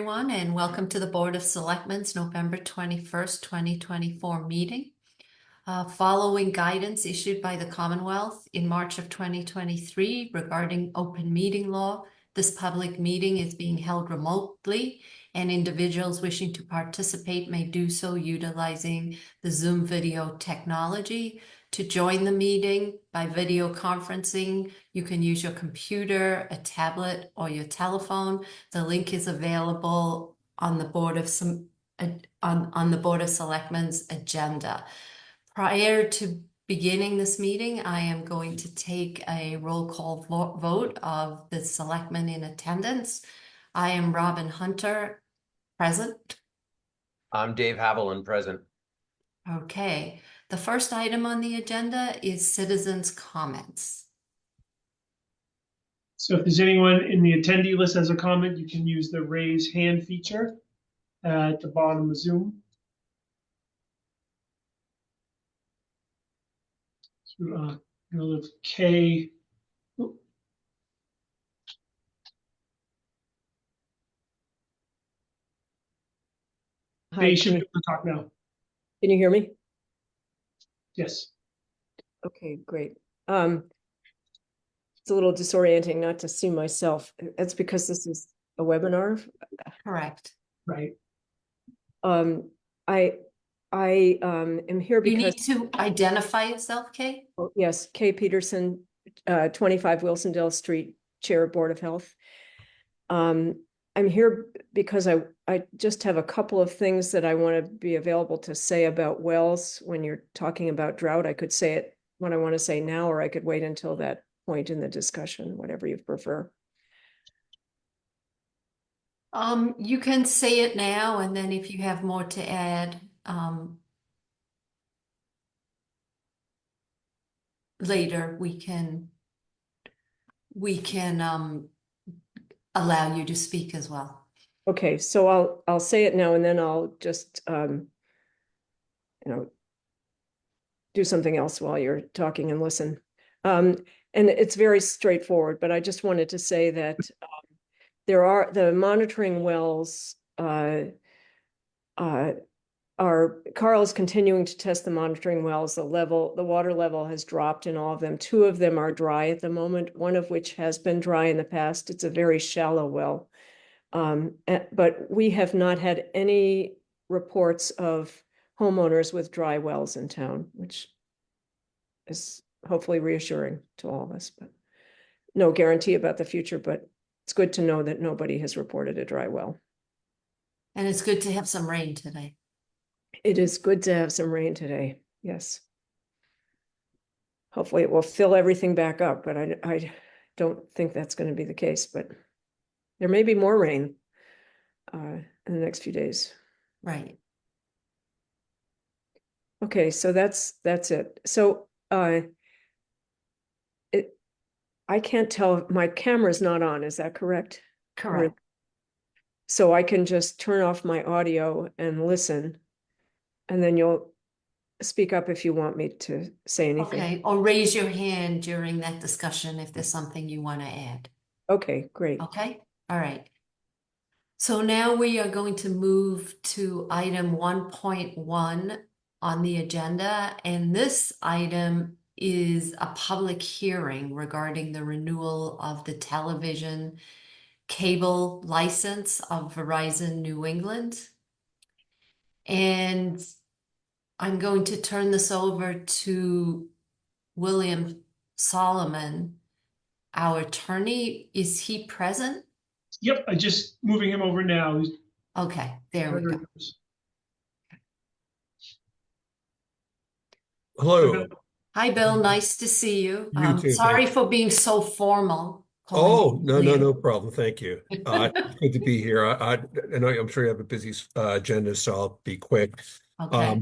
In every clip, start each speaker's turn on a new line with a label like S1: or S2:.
S1: everyone, and welcome to the Board of Selectmen's November 21st, 2024 meeting. Following guidance issued by the Commonwealth in March of 2023 regarding open meeting law, this public meeting is being held remotely, and individuals wishing to participate may do so utilizing the Zoom video technology. To join the meeting by video conferencing, you can use your computer, a tablet, or your telephone. The link is available on the Board of Selectmen's agenda. Prior to beginning this meeting, I am going to take a roll call vote of the selectmen in attendance. I am Robin Hunter, present.
S2: I'm Dave Haviland, present.
S1: Okay. The first item on the agenda is citizens' comments.
S3: So if there's anyone in the attendee list as a comment, you can use the raise hand feature at the bottom of Zoom. So, go to K.
S4: Hi,
S3: They should be able to talk now.
S4: can you hear me?
S3: Yes.
S4: Okay, great. It's a little disorienting not to see myself. That's because this is a webinar.
S1: Correct.
S3: Right.
S4: I am here
S1: You
S4: because
S1: need to identify yourself, Kate.
S4: oh, yes, Kay Peterson, 25 Wilsondale Street, Chair of Board of Health. I'm here because I just have a couple of things that I want to be available to say about wells. When you're talking about drought, I could say it what I want to say now, or I could wait until that point in the discussion, whatever you prefer.
S1: You can say it now, and then if you have more to add, later we can allow you to speak as well.
S4: Okay, so I'll say it now, and then I'll just do something else while you're talking and listen. And it's very straightforward, but I just wanted to say that there are the monitoring wells Carl is continuing to test the monitoring wells. The water level has dropped in all of them. 2 of them are dry at the moment, one of which has been dry in the past. It's a very shallow well. But we have not had any reports of homeowners with dry wells in town, which is hopefully reassuring to all of us, but no guarantee about the future, but it's good to know that nobody has reported a dry well.
S1: And it's good to have some rain today.
S4: It is good to have some rain today, yes. Hopefully it will fill everything back up, but I don't think that's going to be the case, but there may be more rain in the next few days.
S1: Right.
S4: Okay, so that's it. So I can't tell if my camera's not on, is that correct?
S1: Correct.
S4: So I can just turn off my audio and listen, and then you'll speak up if you want me to say anything.
S1: Okay, or raise your hand during that discussion if there's something you want to add.
S4: Okay, great.
S1: Okay, all right. So now we are going to move to item 1.1 on the agenda, and this item is a public hearing regarding the renewal of the television cable license of Verizon New England. And I'm going to turn this over to William Solomon, our attorney. Is he present?
S3: Yep. I just moving him over now.
S1: Okay, there we go.
S5: Hello.
S1: Hi, Bill. Nice to see you.
S5: You too,
S1: Sorry
S5: thanks.
S1: for being so formal.
S5: Oh, no problem. Thank you. Good to be here. I know I'm sure you have a busy agenda, so I'll be quick.
S1: Okay.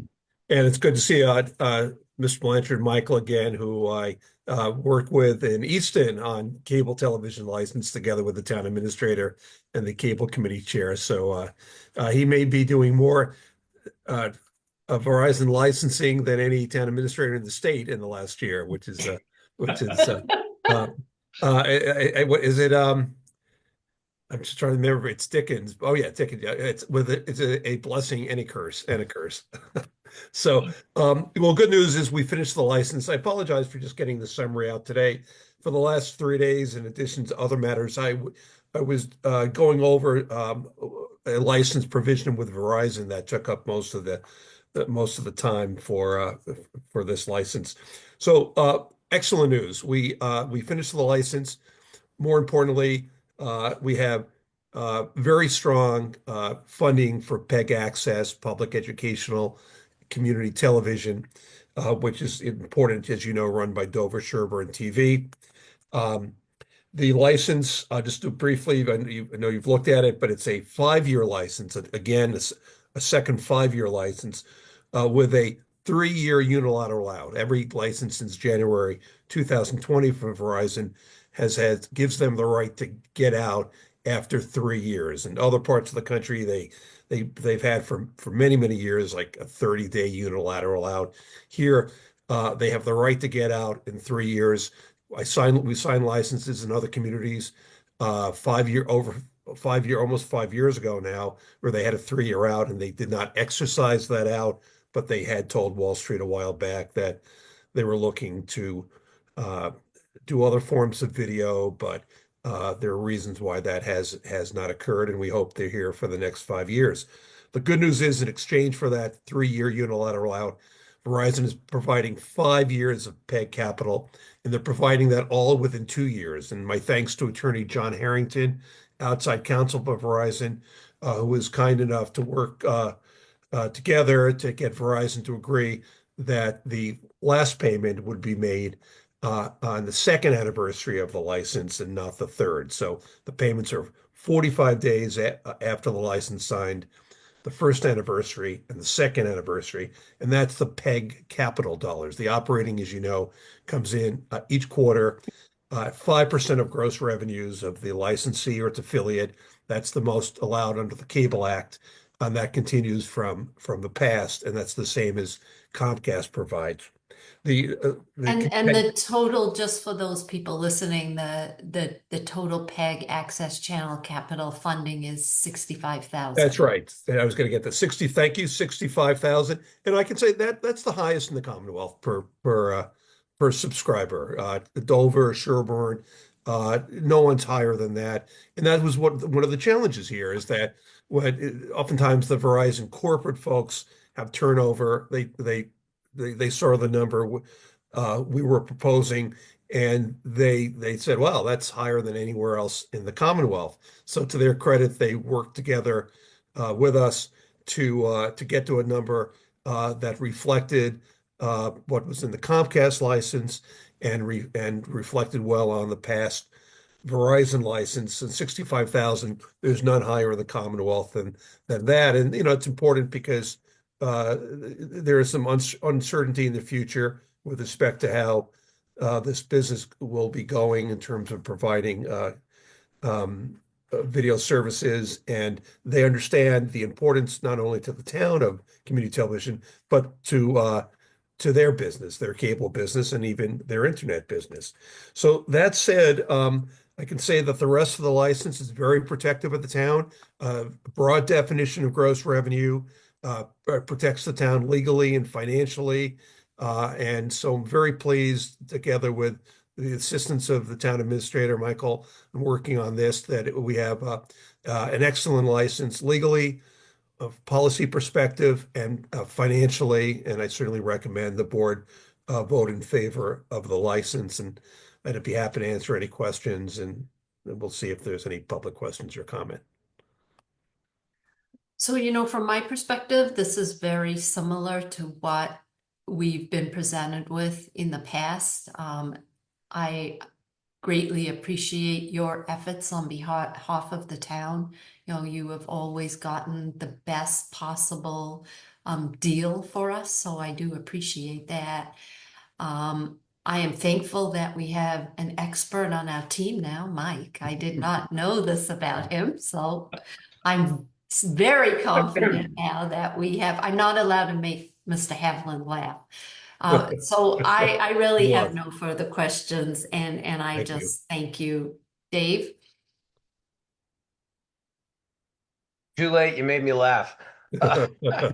S5: And it's good to see Mr. Blanchard, Michael again, who I worked with in Easton on cable television license together with the town administrator and the cable committee chair. So he may be doing more Verizon licensing than any town administrator in the state in the last year, which is what is it I'm just trying to remember. It's Dickens. Oh yeah, Dickens. Yeah, it's a blessing and a curse and a curse. So, well, good news is we finished the license. I apologize for just getting the summary out today. For the last 3 days, in addition to other matters, I was going over a license provision with Verizon that took up most of the time for this license. So, excellent news. We finished the license. More importantly, we have very strong funding for PEG access, public educational community television, which is important, as you know, run by Dover, Sherber, and TV. Um, the license, I'll just do briefly, I know you've looked at it, but it's a 5-year license. Again, it's a second 5-year license with a 3-year unilateral out. Every license since January 2020 for Verizon gives them the right to get out after 3 years. In other parts of the country, they've had for many, many years, like a 30-day unilateral out. Here, they have the right to get out in 3 years. We signed licenses in other communities, 5 year, almost 5 years ago now, where they had a 3-year out and they did not exercise that out, but they had told Wall Street a while back that they were looking to uh, do other forms of video, but there are reasons why that has not occurred, and we hope they're here for the next 5 years. The good news is, in exchange for that 3-year unilateral out, Verizon is providing 5 years of PEG capital, and they're providing that all within 2 years. And my thanks to Attorney John Harrington, outside counsel for Verizon, who was kind enough to work together to get Verizon to agree that the last payment would be made on the second anniversary of the license and not the third. So the payments are 45 days after the license signed, the first anniversary and the second anniversary, and that's the PEG capital dollars. The operating, as you know, comes in each quarter, 5% of gross revenues of the licensee or its affiliate. That's the most allowed under the Cable Act, and that continues from the past, and that's the same as Comcast provides.
S1: And the total, just for those people listening, the total PEG access channel capital funding is 65,000.
S5: That's right. And I was going to get the 60, thank you, 65,000. And I can say that that's the highest in the Commonwealth per subscriber. Dover, Sherborne, no one's higher than that. And that was one of the challenges here is that oftentimes the Verizon corporate folks have turnover. They saw the number we were proposing, and they said, "Well, that's higher than anywhere else in the Commonwealth." So, to their credit, they worked together with us to get to a number that reflected what was in the Comcast license and reflected well on the past Verizon license. And 65,000, there's none higher in the Commonwealth than that. And it's important because there is some uncertainty in the future with respect to how this business will be going in terms of providing video services, and they understand the importance not only to the town of community television, but to their business, their cable business, and even their internet business. So that said, I can say that the rest of the license is very protective of the town. Broad definition of gross revenue protects the town legally and financially. And so I'm very pleased, together with the assistance of the town administrator, Michael, I'm working on this, that we have an excellent license legally, of policy perspective, and financially. And I certainly recommend the board vote in favor of the license. And I'd be happy to answer any questions, and we'll see if there's any public questions or comment.
S1: So, from my perspective, this is very similar to what we've been presented with in the past. I greatly appreciate your efforts on behalf of the town. You have always gotten the best possible deal for us, so I do appreciate that. I am thankful that we have an expert on our team now, Mike. I did not know this about him, so I'm very confident now that we have. I'm not allowed to make Mr. Havlin laugh. So I really have no further questions, and I
S5: Thank you.
S1: just thank you, Dave.
S2: Too late, you made me laugh. I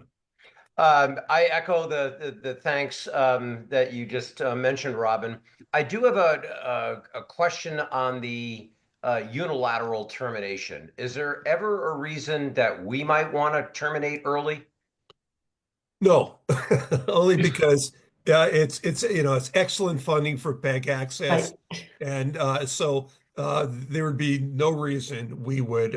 S2: echo the thanks that you just mentioned, Robin. I do have a question on the unilateral termination. Is there ever a reason that we might want to terminate early?
S5: No, only because it's it's excellent funding for PEG access,
S1: Right.
S5: and there would be no reason we would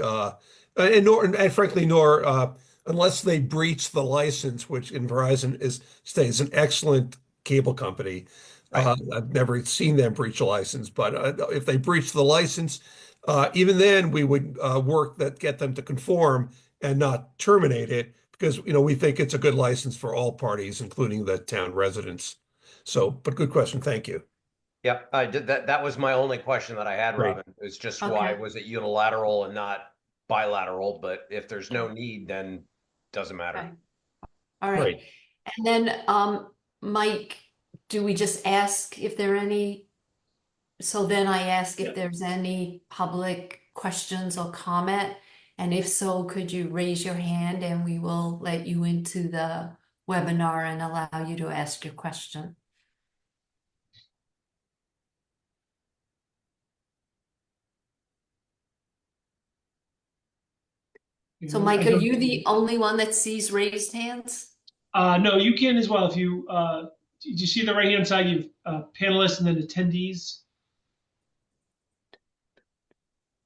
S5: and frankly nor unless they breach the license, which in Verizon stays an excellent cable company.
S2: Right.
S5: I've never seen them breach a license, but if they breach the license, even then we would get them to conform and not terminate it because we think it's a good license for all parties, including the town residents. So, but good question. Thank you.
S2: Yep, I did that. That was my only question that I had,
S5: Great.
S2: Robin. It's just why
S1: Okay.
S2: was it unilateral and not bilateral? But if there's no need, then doesn't matter.
S1: Okay. All right.
S5: Great.
S1: And then, Mike, do we just ask if there are any? So then I ask if
S3: Yeah.
S1: there's any public questions or comment, and if so, could you raise your hand and we will let you into the webinar and allow you to ask your question. So
S3: I
S1: Mike, are
S3: don't
S1: you
S3: see-
S1: the only one that sees raised hands?
S3: No, you can as well. If you, do you see the right-hand side? You've panelists and then attendees.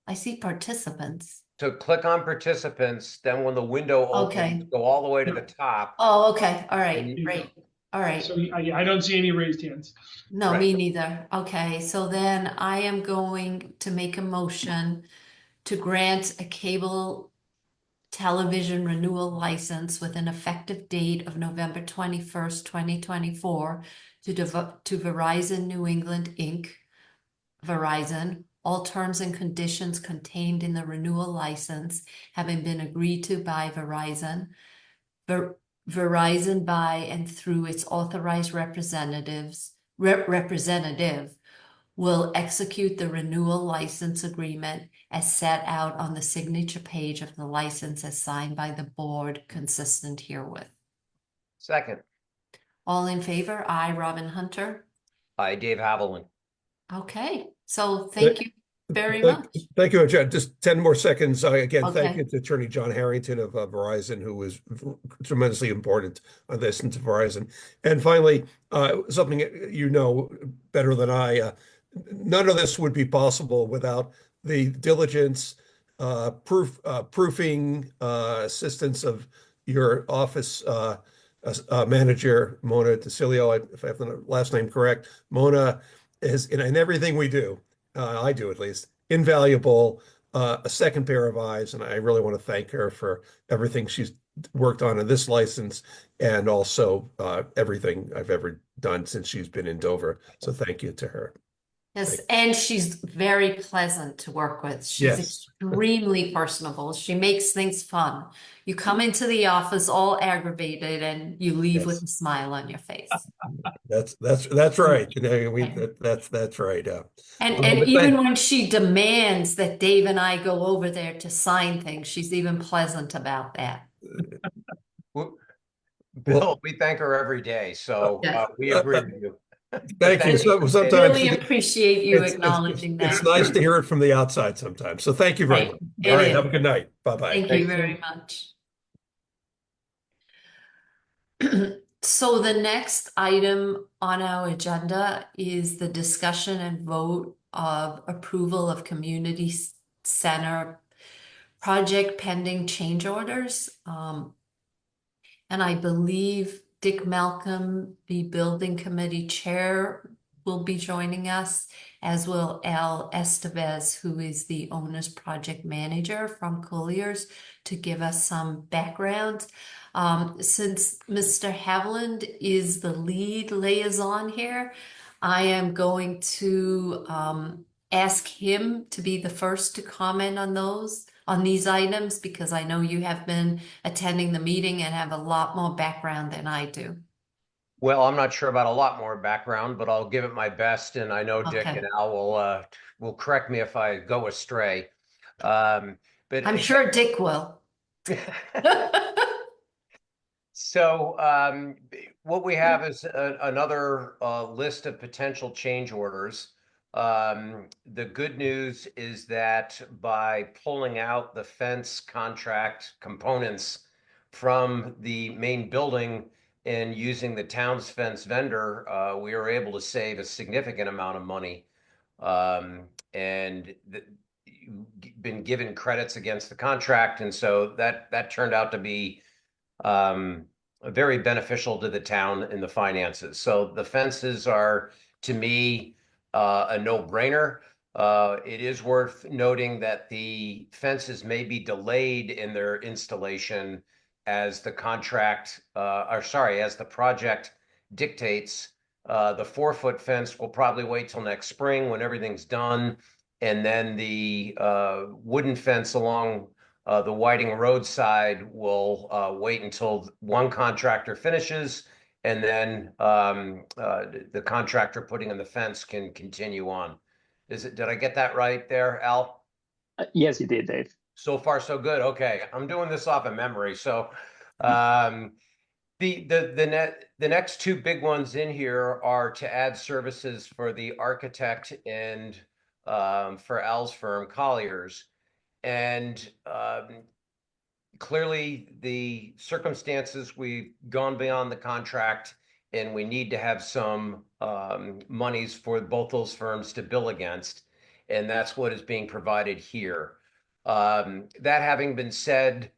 S1: I see participants.
S2: So click on participants, then when the window
S1: Okay.
S2: opens, go all the way to the top.
S1: Oh, okay. All right.
S2: And you-
S1: Great. All right.
S3: So I don't see any raised hands.
S1: No,
S2: Right.
S1: me neither. Okay, so then I am going to make a motion to grant a cable television renewal license with an effective date of November 21st, 2024 to Verizon New England Inc. Verizon, all terms and conditions contained in the renewal license having been agreed to by Verizon. Verizon by and through its authorized representative will execute the renewal license agreement as set out on the signature page of the license as signed by the board consistent herewith.
S2: Second,
S1: All in favor? I, Robin Hunter.
S2: hi, Dave Haviland.
S1: Okay, so thank you very
S5: Thank,
S1: much.
S5: thank you, John. Just 10 more seconds. Again, thank
S1: Okay.
S5: you to Attorney John Harrington of Verizon, who was tremendously important on this and to Verizon. And finally, something you know better than I, none of this would be possible without the diligence, proofing, assistance of your office manager, Mona DeCilio, if I have the last name correct. Mona is in everything we do. I do at least, invaluable, a second pair of eyes. And I really want to thank her for everything she's worked on in this license and also everything I've ever done since she's been in Dover. So thank you to her.
S1: Yes, and she's very pleasant to work with. She's
S5: Yes.
S1: extremely personable. She makes things fun. You come into the office all aggravated and you leave with
S5: Yes.
S1: a smile on your face.
S5: That's right. That's right.
S1: And
S5: Well, but
S1: even when she demands that Dave and I go over there to sign things, she's even pleasant about that.
S2: Bill, we thank her every day, so
S1: Yes.
S2: we agree with you.
S5: Thank you. So sometimes
S1: Really appreciate you acknowledging
S5: it's
S1: that.
S5: nice to hear it from the outside sometimes. So thank you very
S1: Right.
S5: much.
S1: It
S5: All right.
S1: is.
S5: Have a good night. Bye-bye.
S1: Thank you
S2: Thanks.
S1: very much. So the next item on our agenda is the discussion and vote of approval of community center project pending change orders. And I believe Dick Malcolm, the building committee chair, will be joining us, as will Al Estevez, who is the owner's project manager from Colliers, to give us some background. Since Mr. Haviland is the lead liaison here, I am going to ask him to be the first to comment on these items, because I know you have been attending the meeting and have a lot more background than I do.
S2: Well, I'm not sure about a lot more background, but I'll give it my best, and I know Dick
S1: Okay.
S2: and Al will correct me if I go astray. But
S1: I'm sure Dick will.
S2: So what we have is another list of potential change orders. The good news is that by pulling out the fence contract components from the main building and using the town's fence vendor, we are able to save a significant amount of money. And been given credits against the contract, and so that turned out to be very beneficial to the town in the finances. So the fences are, to me, a no-brainer. It is worth noting that the fences may be delayed in their installation as the contract, as the project dictates. The 4-foot fence will probably wait till next spring when everything's done. And then the wooden fence along the Whiting Road side will wait until one contractor finishes, and then the contractor putting in the fence can continue on. Did I get that right there, Al?
S6: Yes, you did, Dave.
S2: So far, so good. Okay, I'm doing this off of memory. So the next two big ones in here are to add services for the architect and for Al's firm, Colliers. And clearly the circumstances, we've gone beyond the contract and we need to have some monies for both those firms to bill against. And that's what is being provided here. That having been said,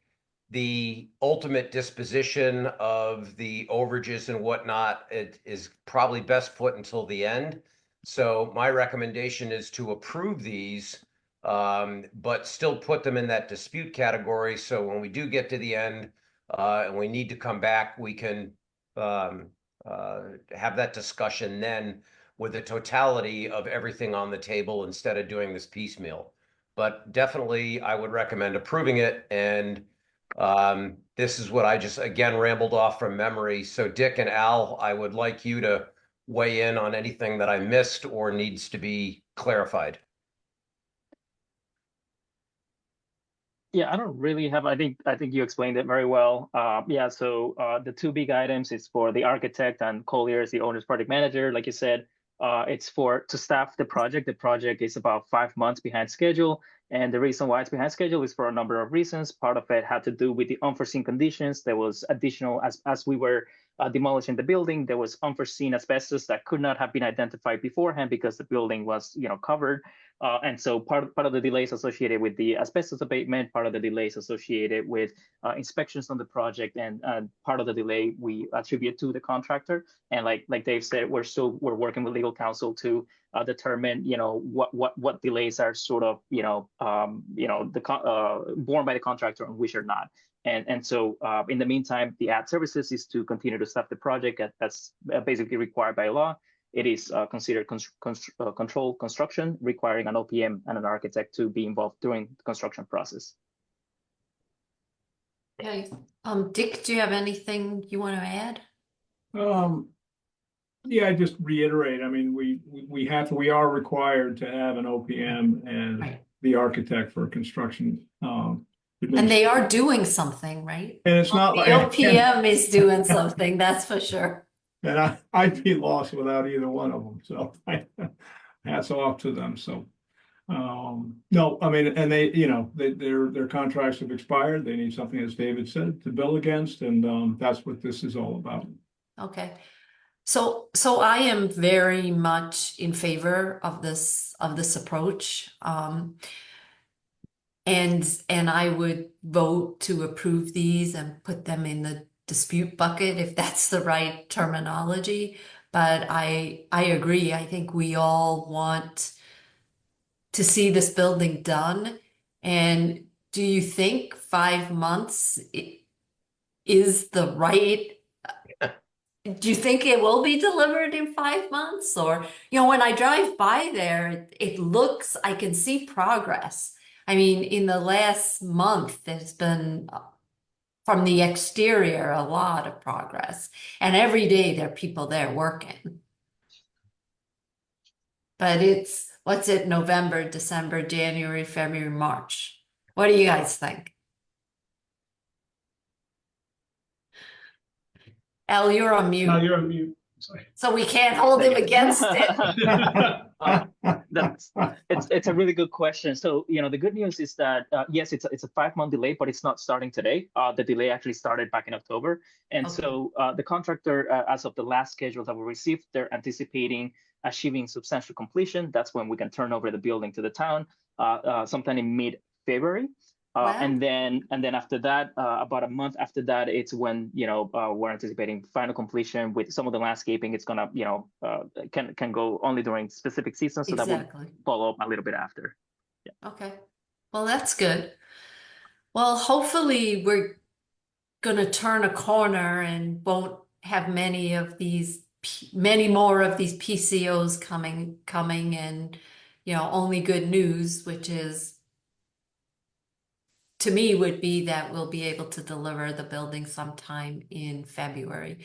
S2: the ultimate disposition of the overages and whatnot, it is probably best put until the end. So my recommendation is to approve these, but still put them in that dispute category. So when we do get to the end and we need to come back, we can have that discussion then with the totality of everything on the table instead of doing this piecemeal. But definitely, I would recommend approving it. And this is what I just, again, rambled off from memory. So Dick and Al, I would like you to weigh in on anything that I missed or needs to be clarified.
S6: Yeah, I don't really have, I think you explained it very well. So the two big items is for the architect and Colliers, the owner's project manager. Like you said, it's to staff the project. The project is about 5 months behind schedule. And the reason why it's behind schedule is for a number of reasons. Part of it had to do with the unforeseen conditions. There was additional, as we were demolishing the building, there was unforeseen asbestos that could not have been identified beforehand because the building was, covered. And so part of the delays associated with the asbestos abatement, part of the delays associated with inspections on the project, and part of the delay we attribute to the contractor. And like Dave said, we're working with legal counsel to determine, what delays are sort of, borne by the contractor and which are not. And so in the meantime, the ad services is to continue to staff the project. That's basically required by law. It is considered controlled construction, requiring an OPM and an architect to be involved during the construction process.
S1: Okay. Dick, do you have anything you want to add?
S7: Yeah, just reiterate. I mean, we are required to have an OPM and
S1: Right.
S7: the architect for construction.
S1: And they are doing something, right?
S7: And it's not
S1: The
S7: like
S1: OPM is doing something, that's for sure.
S7: and I'd be lost without either one of them. So hats off to them. So no, I mean, and they, their contracts have expired. They need something, as David said, to bill against, and that's what this is all about.
S1: Okay. So I am very much in favor of this approach. And I would vote to approve these and put them in the dispute bucket, if that's the right terminology. But I agree. I think we all want to see this building done. And do you think 5 months is the right? Do you think it will be delivered in 5 months? Or, when I drive by there, it looks, I can see progress. I mean, in the last month, there's been, from the exterior, a lot of progress. And every day there are people there working. But what's it, November, December, January, February, March? What do you guys think? Al, you're on mute,
S3: No, you're on mute. Sorry.
S1: so we can't hold him against it.
S6: That's it's a really good question. So, the good news is that yes, it's a 5-month delay, but it's not starting today. The delay actually started back in October, and
S1: Okay.
S6: so the contractor, as of the last schedule that we received, they're anticipating achieving substantial completion. That's when we can turn over the building to the town, sometime in mid-February.
S1: Wow.
S6: And then after that, about a month after that, it's when we're anticipating final completion with some of the landscaping. It's gonna can go only during specific seasons, so that
S1: Exactly.
S6: will follow up a little bit after.
S1: Okay. Well, that's good. Well, hopefully we're gonna turn a corner and won't have many more of these PCOs coming and, only good news, which is, to me, would be that we'll be able to deliver the building sometime in February.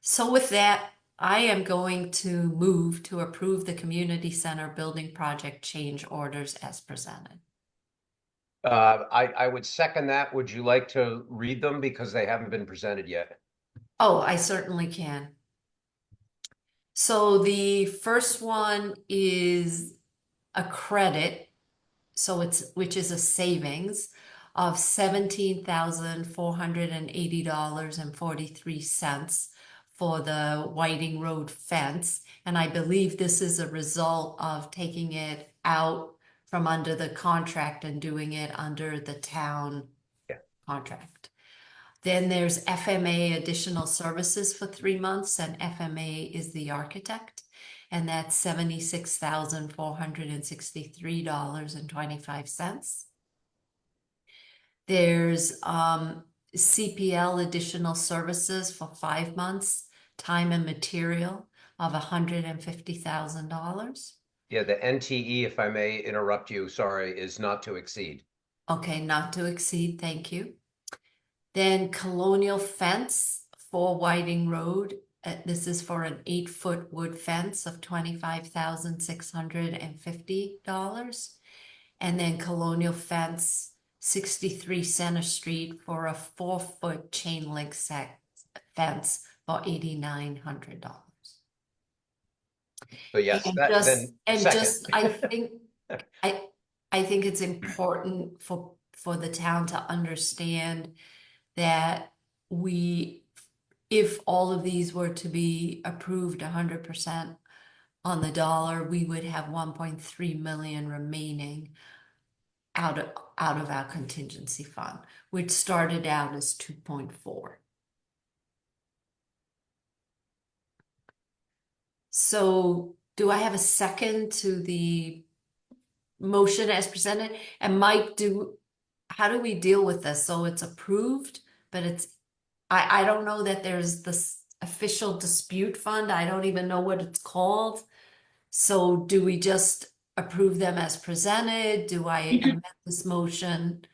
S1: So with that, I am going to move to approve the community center building project change orders as presented.
S2: I would second that. Would you like to read them because they haven't been presented yet?
S1: Oh, I certainly can. So the first one is a credit, which is a savings of $17,480.43 for the Whiting Road fence. And I believe this is a result of taking it out from under the contract and doing it under the town contract. Then there's FMA additional services for 3 months, and FMA is the architect, and that's $76,463.25. There's CPL additional services for 5 months, time and material of $150,000.
S2: Yeah, the NTE, if I may interrupt you, sorry, is not to exceed.
S1: Okay, not to exceed, thank you. Then Colonial Fence for Whiting Road. This is for an 8-foot wood fence of $25,650. And then Colonial Fence, 63 Center Street for a 4-foot chain link fence for $8,900.
S2: So yes,
S1: I think it's important for the town to understand that if all of these were to be approved 100% on the dollar, we would have 1.3 million remaining out of our contingency fund, which started out as 2.4. So do I have a second to the motion as presented? And Mike, how do we deal with this? So it's approved, but I don't know that there's this official dispute fund. I don't even know what it's called. So do we just approve them as presented? Do I amend this motion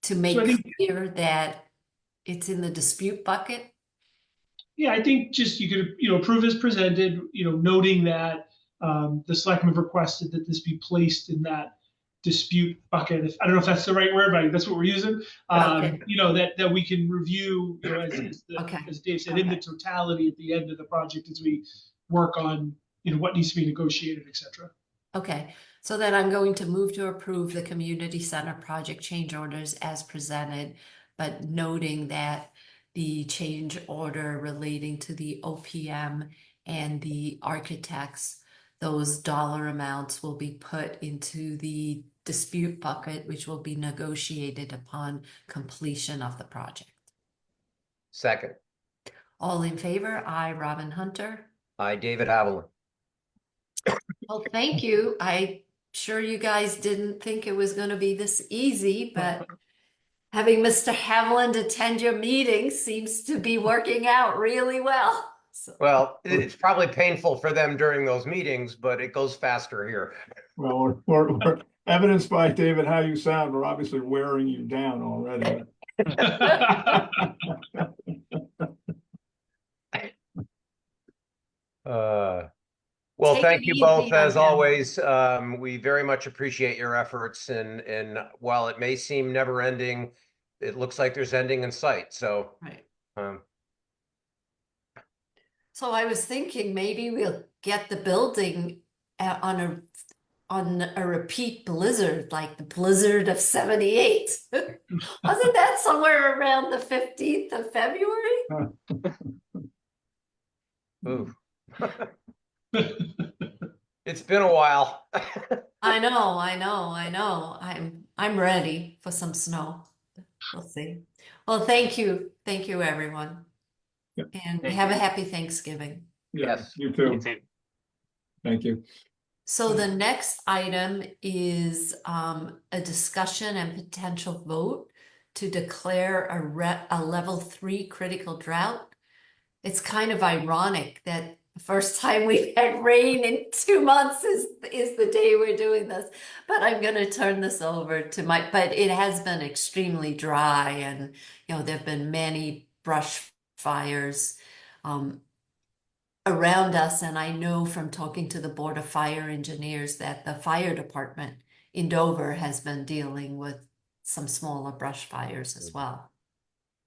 S1: to make clear that it's in the dispute bucket?
S3: Yeah, I think just you could, approve as presented, noting that the selectmen requested that this be placed in that dispute bucket. I don't know if that's the right word, but that's what we're using.
S1: Okay.
S3: That we can review, as Dave said, in the totality at the end of the project as we work on, what needs to be negotiated, et cetera.
S1: Okay, so then I'm going to move to approve the community center project change orders as presented, but noting that the change order relating to the OPM and the architects, those dollar amounts will be put into the dispute bucket, which will be negotiated upon completion of the project.
S2: Second.
S1: All in favor? Aye, Robin Hunter.
S2: Aye, David Haviland.
S1: Well, thank you. I'm sure you guys didn't think it was going to be this easy, but having Mr. Haviland attend your meeting seems to be working out really well. So.
S2: Well, it's probably painful for them during those meetings, but it goes faster here.
S7: Well, we're evidenced by, David, how you sound. We're obviously wearing you down already.
S2: Well,
S1: Take
S2: thank
S1: it
S2: you
S1: easy
S2: both
S1: on
S2: as
S1: them.
S2: always. We very much appreciate your efforts, and while it may seem never ending, it looks like there's ending in sight. So,
S1: Right. So I was thinking maybe we'll get the building on a repeat blizzard, like the blizzard of 78. Wasn't that somewhere around the 15th of February?
S2: Ooh. It's been a while.
S1: I know. I'm ready for some snow. We'll see. Well, thank you. Thank you, everyone.
S7: Yep.
S1: And
S6: Thank
S1: have a
S6: you.
S1: happy Thanksgiving.
S7: Yeah,
S2: Yes.
S7: you
S6: You
S7: too.
S6: too.
S7: Thank you.
S1: So the next item is a discussion and potential vote to declare a level 3 critical drought. It's kind of ironic that the first time we've had rain in 2 months is the day we're doing this. But I'm going to turn this over to Mike. But it has been extremely dry, and there have been many brush fires around us. And I know from talking to the Board of Fire Engineers that the fire department in Dover has been dealing with some smaller brush fires as well.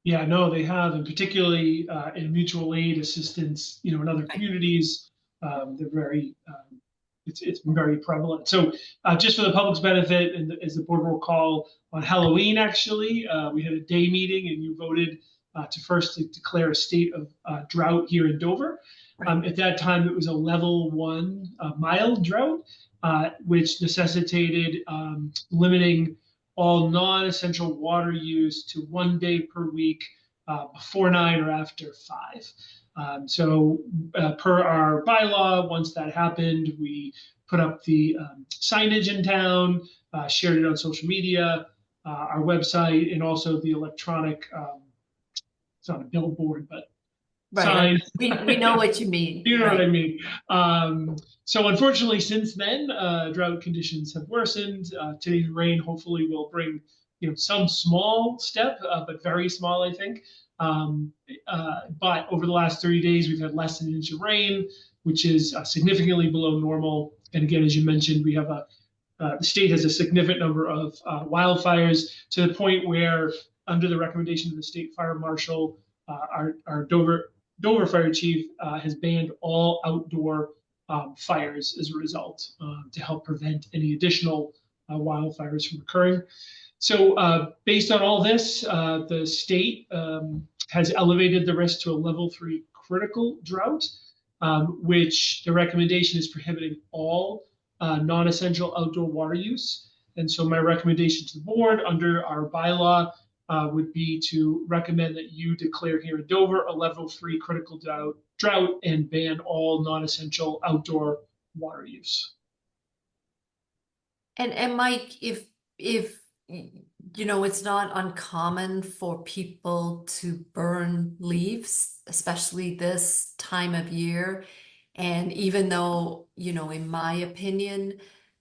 S3: Yeah, no, they have, and particularly in mutual aid assistance, in other communities, they're very, it's been very prevalent. So just for the public's benefit, and as the board will recall, on Halloween, actually, we had a day meeting and you voted to declare a state of drought here in Dover. At that time, it was a level 1 mild drought, which necessitated limiting all non-essential water use to 1 day per week before 9 or after 5. So per our bylaw, once that happened, we put up the signage in town, shared it on social media, our website, and also the electronic, it's not a billboard, but sign.
S1: We know what you mean.
S3: You know what I mean? So unfortunately, since then, drought conditions have worsened. Today's rain hopefully will bring, some small step, but very small, I think. But over the last 30 days, we've had less than an inch of rain, which is significantly below normal. And again, as you mentioned, we have the state has a significant number of wildfires, to the point where, under the recommendation of the state fire marshal, our Dover fire chief has banned all outdoor fires as a result, to help prevent any additional wildfires from occurring. So based on all this, the state has elevated the risk to a level 3 critical drought, which the recommendation is prohibiting all non-essential outdoor water use. And so my recommendation to the board under our bylaw would be to recommend that you declare here in Dover a level 3 critical drought and ban all non-essential outdoor water use.
S1: And Mike, if it's not uncommon for people to burn leaves, especially this time of year. And even though, in my opinion,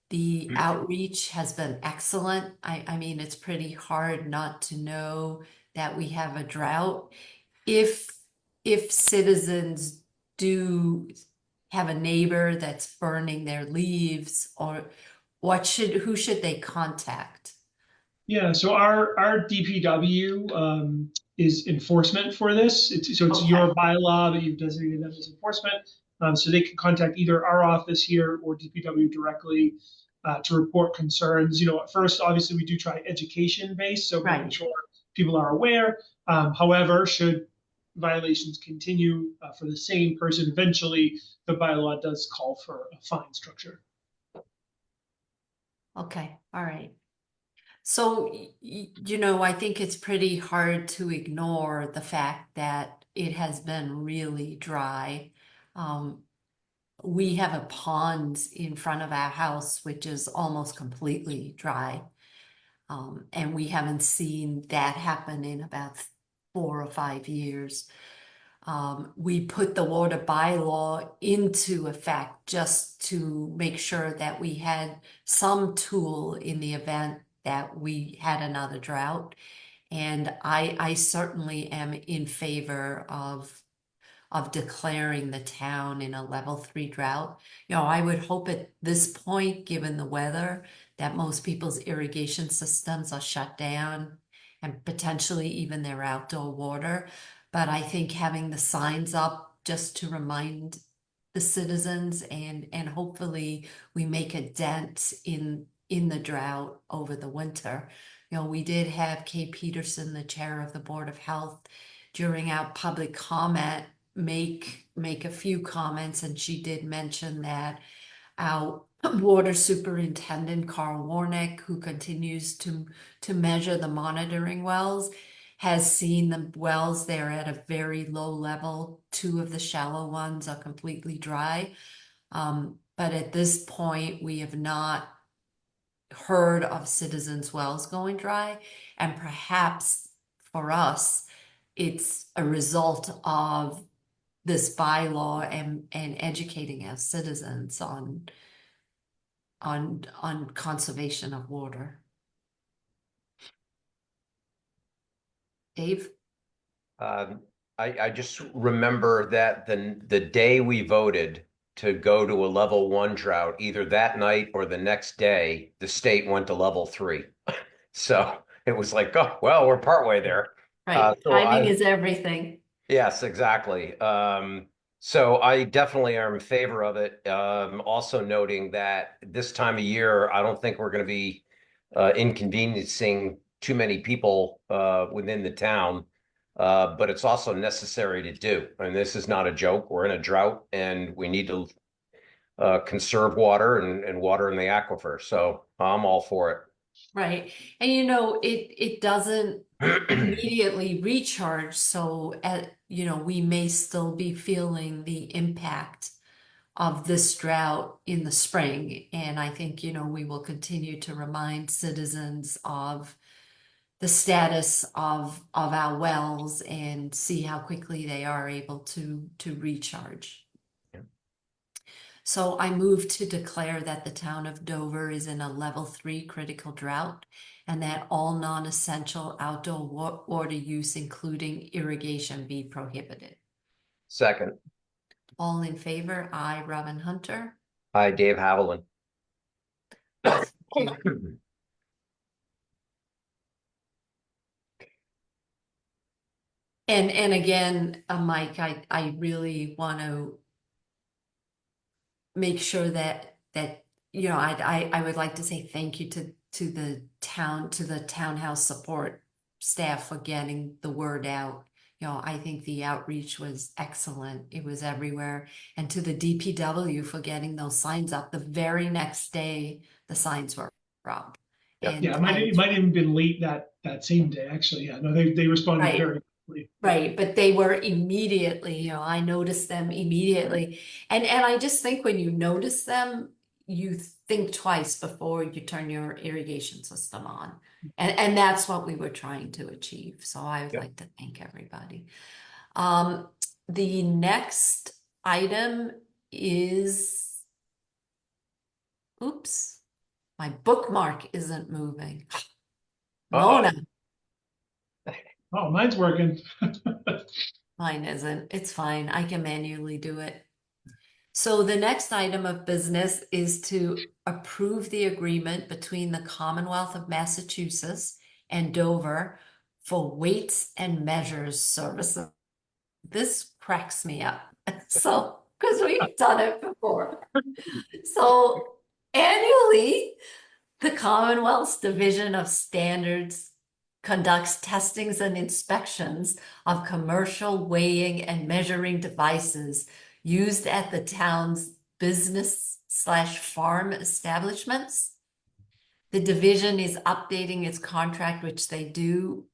S1: the outreach has been excellent. I mean, it's pretty hard not to know that we have a drought. If citizens do have a neighbor that's burning their leaves, or who should they contact?
S3: Yeah, so our DPW is enforcement for this. It's your bylaw, but you've designated them as enforcement. So they can contact either our office here or DPW directly to report concerns. At first, obviously, we do try education based, so making sure people are aware. However, should violations continue for the same person, eventually the bylaw does call for a fine structure.
S1: Okay, all right. So, I think it's pretty hard to ignore the fact that it has been really dry. We have a pond in front of our house, which is almost completely dry. And we haven't seen that happen in about 4 or 5 years. We put the water bylaw into effect just to make sure that we had some tool in the event that we had another drought. And I certainly am in favor of declaring the town in a level 3 drought. I would hope at this point, given the weather, that most people's irrigation systems are shut down and potentially even their outdoor water. But I think having the signs up just to remind the citizens, and hopefully we make a dent in the drought over the winter. You know, we did have Kay Peterson, the chair of the Board of Health, during our public comment, make a few comments, and she did mention that our water superintendent, Carl Warnick, who continues to measure the monitoring wells, has seen the wells there at a very low level. 2 of the shallow ones are completely dry. But at this point, we have not heard of citizens' wells going dry. And perhaps for us, it's a result of this bylaw and educating our citizens on conservation of water. Dave?
S2: I just remember that the day we voted to go to a level 1 drought, either that night or the next day, the state went to level 3. So it was like, oh, well, we're partway there.
S1: Right,
S2: So
S1: timing is everything.
S2: Yes, exactly. So I definitely am in favor of it. Also noting that this time of year, I don't think we're going to be inconveniencing too many people within the town. But it's also necessary to do. I mean, this is not a joke. We're in a drought and we need to conserve water and water in the aquifer. So I'm all for
S1: Right. And you know, it doesn't
S2: it.
S1: immediately recharge. So you know, we may still be feeling the impact of this drought in the spring. And I think, you know, we will continue to remind citizens of the status of our wells and see how quickly they are able to recharge.
S2: Yeah.
S1: So I move to declare that the town of Dover is in a level 3 critical drought, and that all non-essential outdoor water use, including irrigation, be prohibited.
S2: Second.
S1: All in favor? Aye. Robin Hunter.
S2: Hi, Dave Haviland.
S1: Thank you. And again, Mike, I really want to make sure that you know, I would like to say thank you to the townhouse support staff for getting the word out. You know, I think the outreach was excellent. It was everywhere. And to the DPW for getting those signs up. The very next day, the signs were up.
S2: Yep.
S1: And
S3: Yeah, it might even been late that same day, actually. Yeah, no, they responded
S1: Right.
S3: very quickly.
S1: Right, but they were immediately, you know, I noticed them immediately. And I just think when you notice them, you think twice before you turn your irrigation system on. And that's what we were trying to achieve. So I would
S2: Yep.
S1: like to thank everybody. The next item is, oops, my bookmark isn't moving. Mona.
S3: Oh, mine's working.
S1: Mine isn't. It's fine. I can manually do it. So the next item of business is to approve the agreement between the Commonwealth of Massachusetts and Dover for weights and measures services. This cracks me up. So, because we've done it before. So annually, the Commonwealth's Division of Standards conducts testings and inspections of commercial weighing and measuring devices used at the town's business/farm establishments. The division is updating its contract, which they do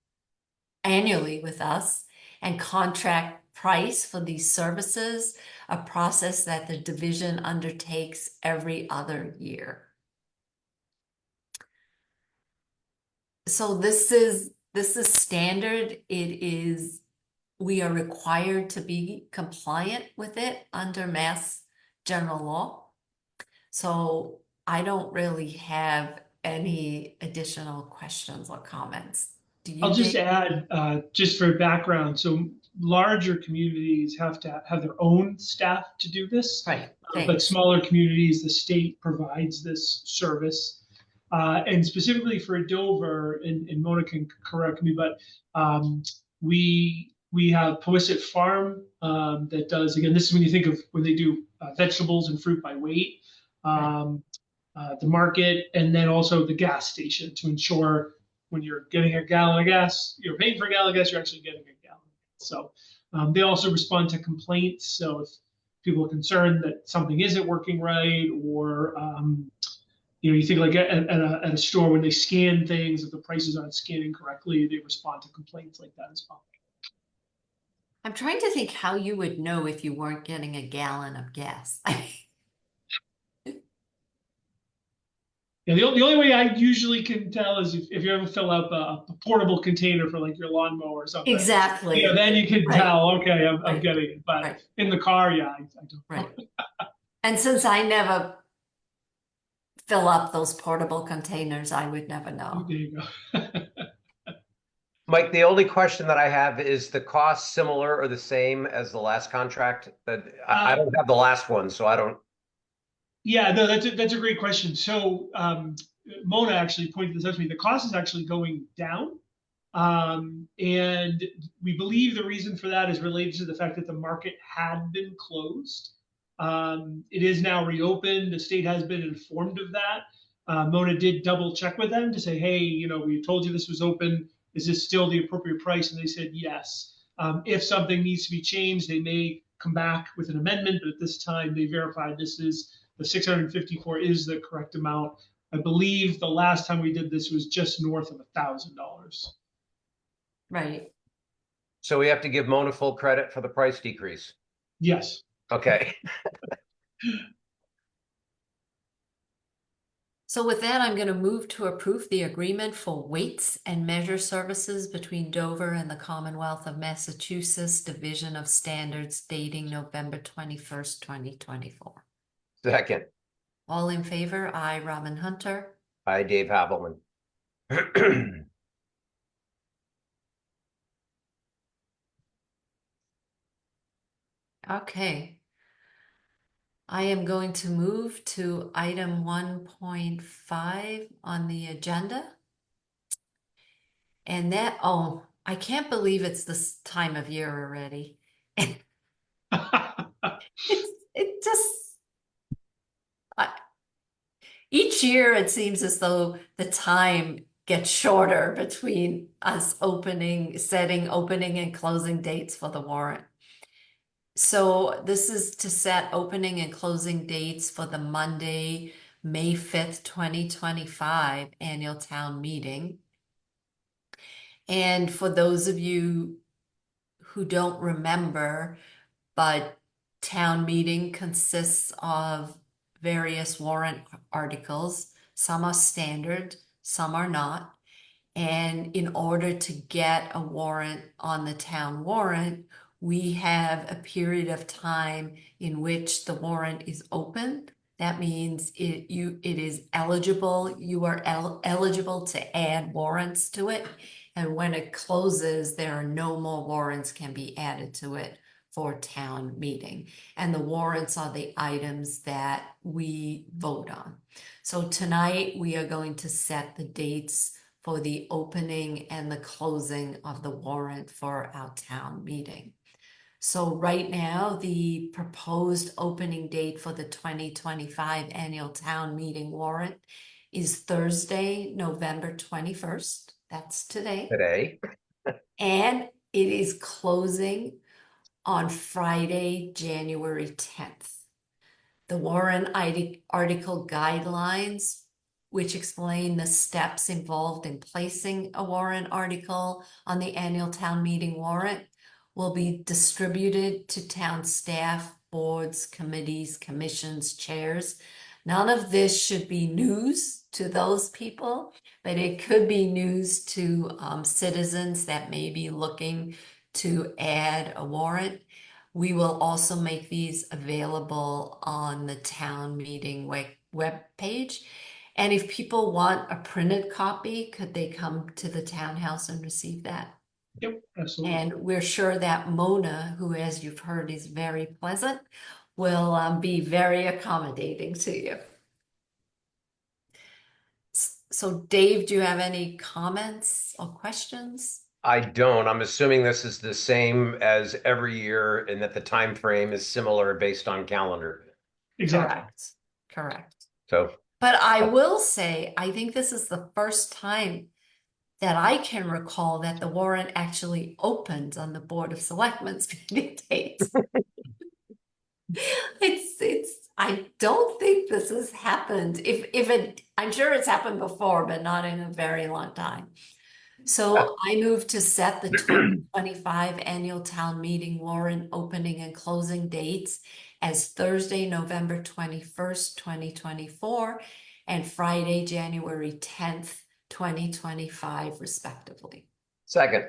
S1: annually with us, and contract price for these services, a process that the division undertakes every other year. So this is standard. We are required to be compliant with it under Mass General Law. So I don't really have any additional questions or comments. Do you?
S3: I'll just
S1: Dave?
S3: add, just for background, so larger communities have to have their own staff to do this.
S1: Right.
S3: But
S1: Thanks.
S3: smaller communities, the state provides this service. And specifically for Dover, and Mona can correct me, but we We have Powysset Farm that does, again, this is when you think of when they do vegetables and fruit by weight. The market, and then also the gas station to ensure when you're getting a gallon of gas, you're paying for a gallon of gas, you're actually getting a gallon. So they also respond to complaints. So if people are concerned that something isn't working right, or you think like at a store when they scan things, if the prices aren't scanning correctly, they respond to complaints like that as well.
S1: I'm trying to think how you would know if you weren't getting a gallon of gas.
S3: Yeah, the only way I usually can tell is if you ever fill up a portable container for like your lawnmower or something.
S1: Exactly.
S3: Yeah, then you can
S1: Right.
S3: tell, okay, I'm
S1: Right.
S3: getting it. But
S1: Right.
S3: in the car, yeah, I don't.
S1: Right. And since I never fill up those portable containers, I would never know.
S3: There you go.
S2: Mike, the only question that I have is the cost similar or the same as the last contract? That I don't have the last one, so I don't.
S3: Yeah, no, that's a great question. So Mona actually pointed this out to me. The cost is actually going down. And we believe the reason for that is related to the fact that the market had been closed. It is now reopened. The state has been informed of that. Mona did double check with them to say, hey, we told you this was open. Is this still the appropriate price? And they said yes. If something needs to be changed, they may come back with an amendment. But at this time, they verified this is the 654 is the correct amount. I believe the last time we did this was just north of $1,000.
S1: Right.
S2: So we have to give Mona full credit for the price decrease.
S3: Yes.
S2: Okay.
S1: So with that, I'm going to move to approve the agreement for weights and measure services between Dover and the Commonwealth of Massachusetts Division of Standards dating November 21st, 2024.
S2: Second.
S1: All in favor? Aye, Robin Hunter.
S2: Hi, Dave Havelman.
S1: Okay. I am going to move to item 1.5 on the agenda. And that, oh, I can't believe it's this time of year already. It just, each year it seems as though the time gets shorter between us setting opening and closing dates for the warrant. So this is to set opening and closing dates for the Monday, May 5th, 2025 annual town meeting. And for those of you who don't remember, but town meeting consists of various warrant articles. Some are standard, some are not. And in order to get a warrant on the town warrant, we have a period of time in which the warrant is open. That means it is eligible. You are eligible to add warrants to it. And when it closes, there are no more warrants can be added to it for town meeting. And the warrants are the items that we vote on. So tonight we are going to set the dates for the opening and the closing of the warrant for our town meeting. So right now, the proposed opening date for the 2025 annual town meeting warrant is Thursday, November 21st. That's today.
S2: Today.
S1: And it is closing on Friday, January 10th. The warrant article guidelines, which explain the steps involved in placing a warrant article on the annual town meeting warrant, will be distributed to town staff, boards, committees, commissions, chairs. None of this should be news to those people, but it could be news to citizens that may be looking to add a warrant. We will also make these available on the town meeting web page. And if people want a printed copy, could they come to the townhouse and receive that?
S3: Yep, absolutely.
S1: And we're sure that Mona, who, as you've heard, is very pleasant, will be very accommodating to you. So Dave, do you have any comments or questions?
S2: I don't. I'm assuming this is the same as every year and that the time frame is similar based on calendar.
S3: Exactly.
S1: Correct.
S2: So,
S1: But I will say, I think this is the first time that I can recall that the warrant actually opened on the Board of Selectmen's meeting dates. I don't think this has happened. If it, I'm sure it's happened before, but not in a very long time. So I move to set the 2025 annual town meeting warrant opening and closing dates as Thursday, November 21st, 2024, and Friday, January 10th, 2025, respectively.
S2: second.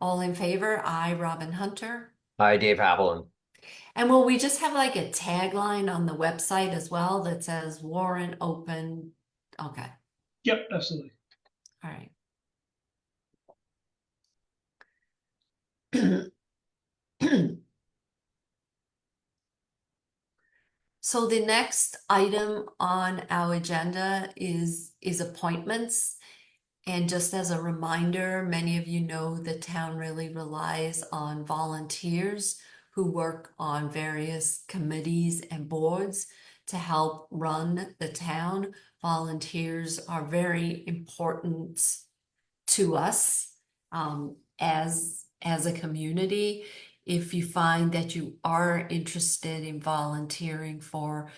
S1: All in favor? I, Robin Hunter.
S2: Hi, Dave Haviland.
S1: And will we just have like a tagline on the website as well that says warrant open? Okay,
S3: Yep, absolutely.
S1: all right. So the next item on our agenda is appointments. And just as a reminder, many of you know the town really relies on volunteers who work on various committees and boards to help run the town. Volunteers are very important to us as a community. If you find that you are interested in volunteering for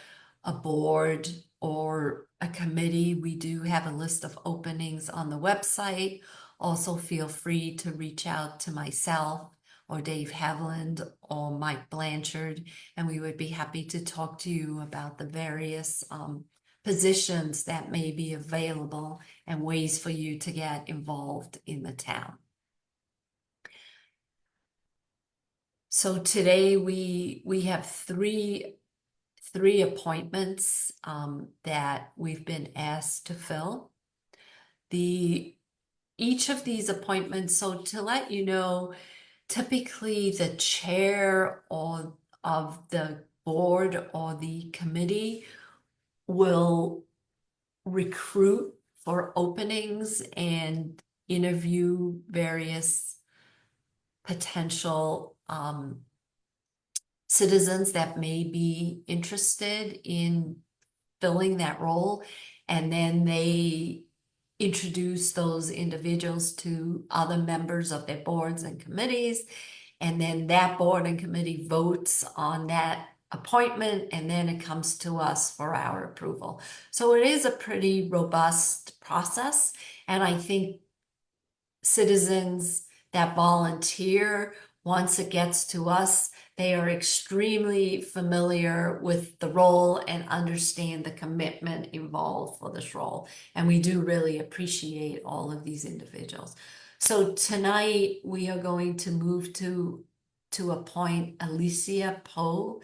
S1: a board or a committee, we do have a list of openings on the website. Also, feel free to reach out to myself or Dave Haviland or Mike Blanchard, and we would be happy to talk to you about the various positions that may be available and ways for you to get involved in the town. So today we have three appointments that we've been asked to fill. Each of these appointments, so to let you know, typically the chair of the board or the committee will recruit for openings and interview various potential citizens that may be interested in filling that role, and then they introduce those individuals to other members of their boards and committees, and then that board and committee votes on that appointment, and then it comes to us for our approval. So it is a pretty robust process, and I think citizens that volunteer, once it gets to us, they are extremely familiar with the role and understand the commitment involved for this role. And we do really appreciate all of these individuals. So tonight we are going to move to appoint Alicia Poe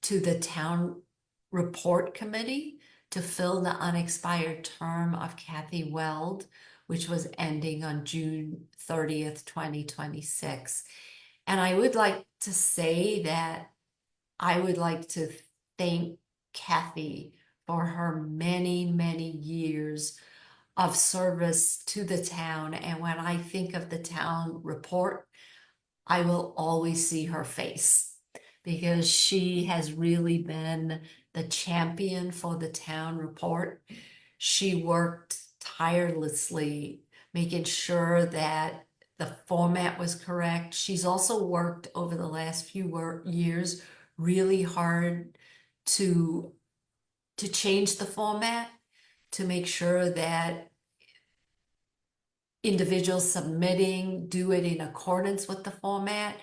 S1: to the Town Report Committee to fill the unexpired term of Kathy Weld, which was ending on June 30th, 2026. And I would like to say that I would like to thank Kathy for her many, many years of service to the town. And when I think of the town report, I will always see her face because she has really been the champion for the town report. She worked tirelessly, making sure that the format was correct. She's also worked over the last few years really hard to change the format, to make sure that individuals submitting do it in accordance with the format.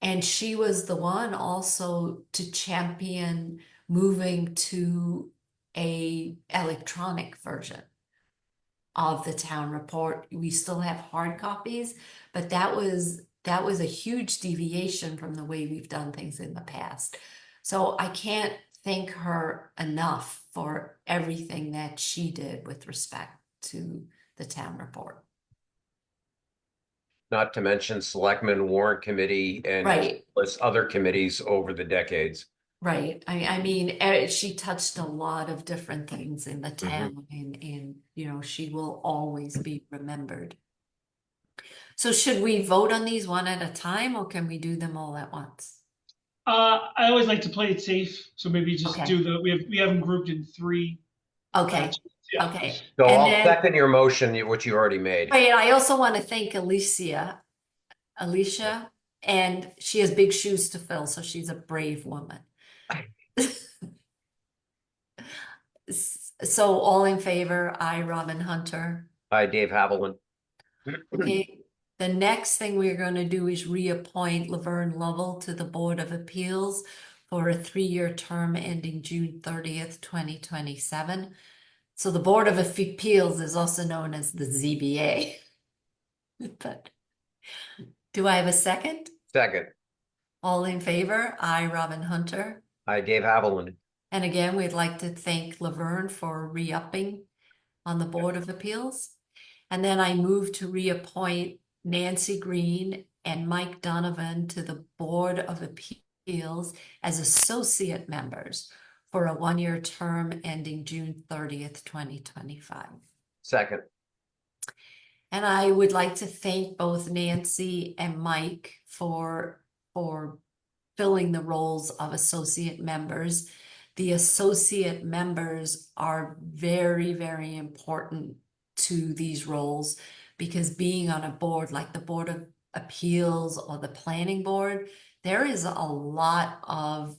S1: And she was the one also to champion moving to a electronic version of the town report. We still have hard copies, but that was a huge deviation from the way we've done things in the past. So I can't thank her enough for everything that she did with respect to the town report.
S2: Not to mention Selectmen Warrant Committee and
S1: Right.
S2: other committees over the decades.
S1: Right. I mean, she touched a lot of different things in the town, and you know, she will always be remembered. So should we vote on these one at a time, or can we do them all at once?
S3: I always like to play it safe, so maybe just
S1: Okay.
S3: do we have them grouped in 3
S1: Okay,
S3: batches. Yeah.
S1: okay.
S2: So
S1: And
S2: I'll
S1: then,
S2: second your motion, which you already made.
S1: wait, I also want to thank Alicia, and she has big shoes to fill, so she's a brave woman. So all in favor, I, Robin Hunter.
S2: Hi, Dave Haviland.
S1: Okay, the next thing we're going to do is reappoint Laverne Lovell to the Board of Appeals for a 3-year term ending June 30th, 2027. So the Board of Appeals is also known as the ZBA. But do I have a second?
S2: Second.
S1: All in favor? I, Robin Hunter.
S2: Hi, Dave Haviland.
S1: And again, we'd like to thank Laverne for re-upping on the Board of Appeals. And then I move to reappoint Nancy Green and Mike Donovan to the Board of Appeals as associate members for a 1-year term ending June 30th, 2025.
S2: Second.
S1: And I would like to thank both Nancy and Mike for filling the roles of associate members. The associate members are very, very important to these roles, because being on a board like the Board of Appeals or the Planning Board, there is a lot of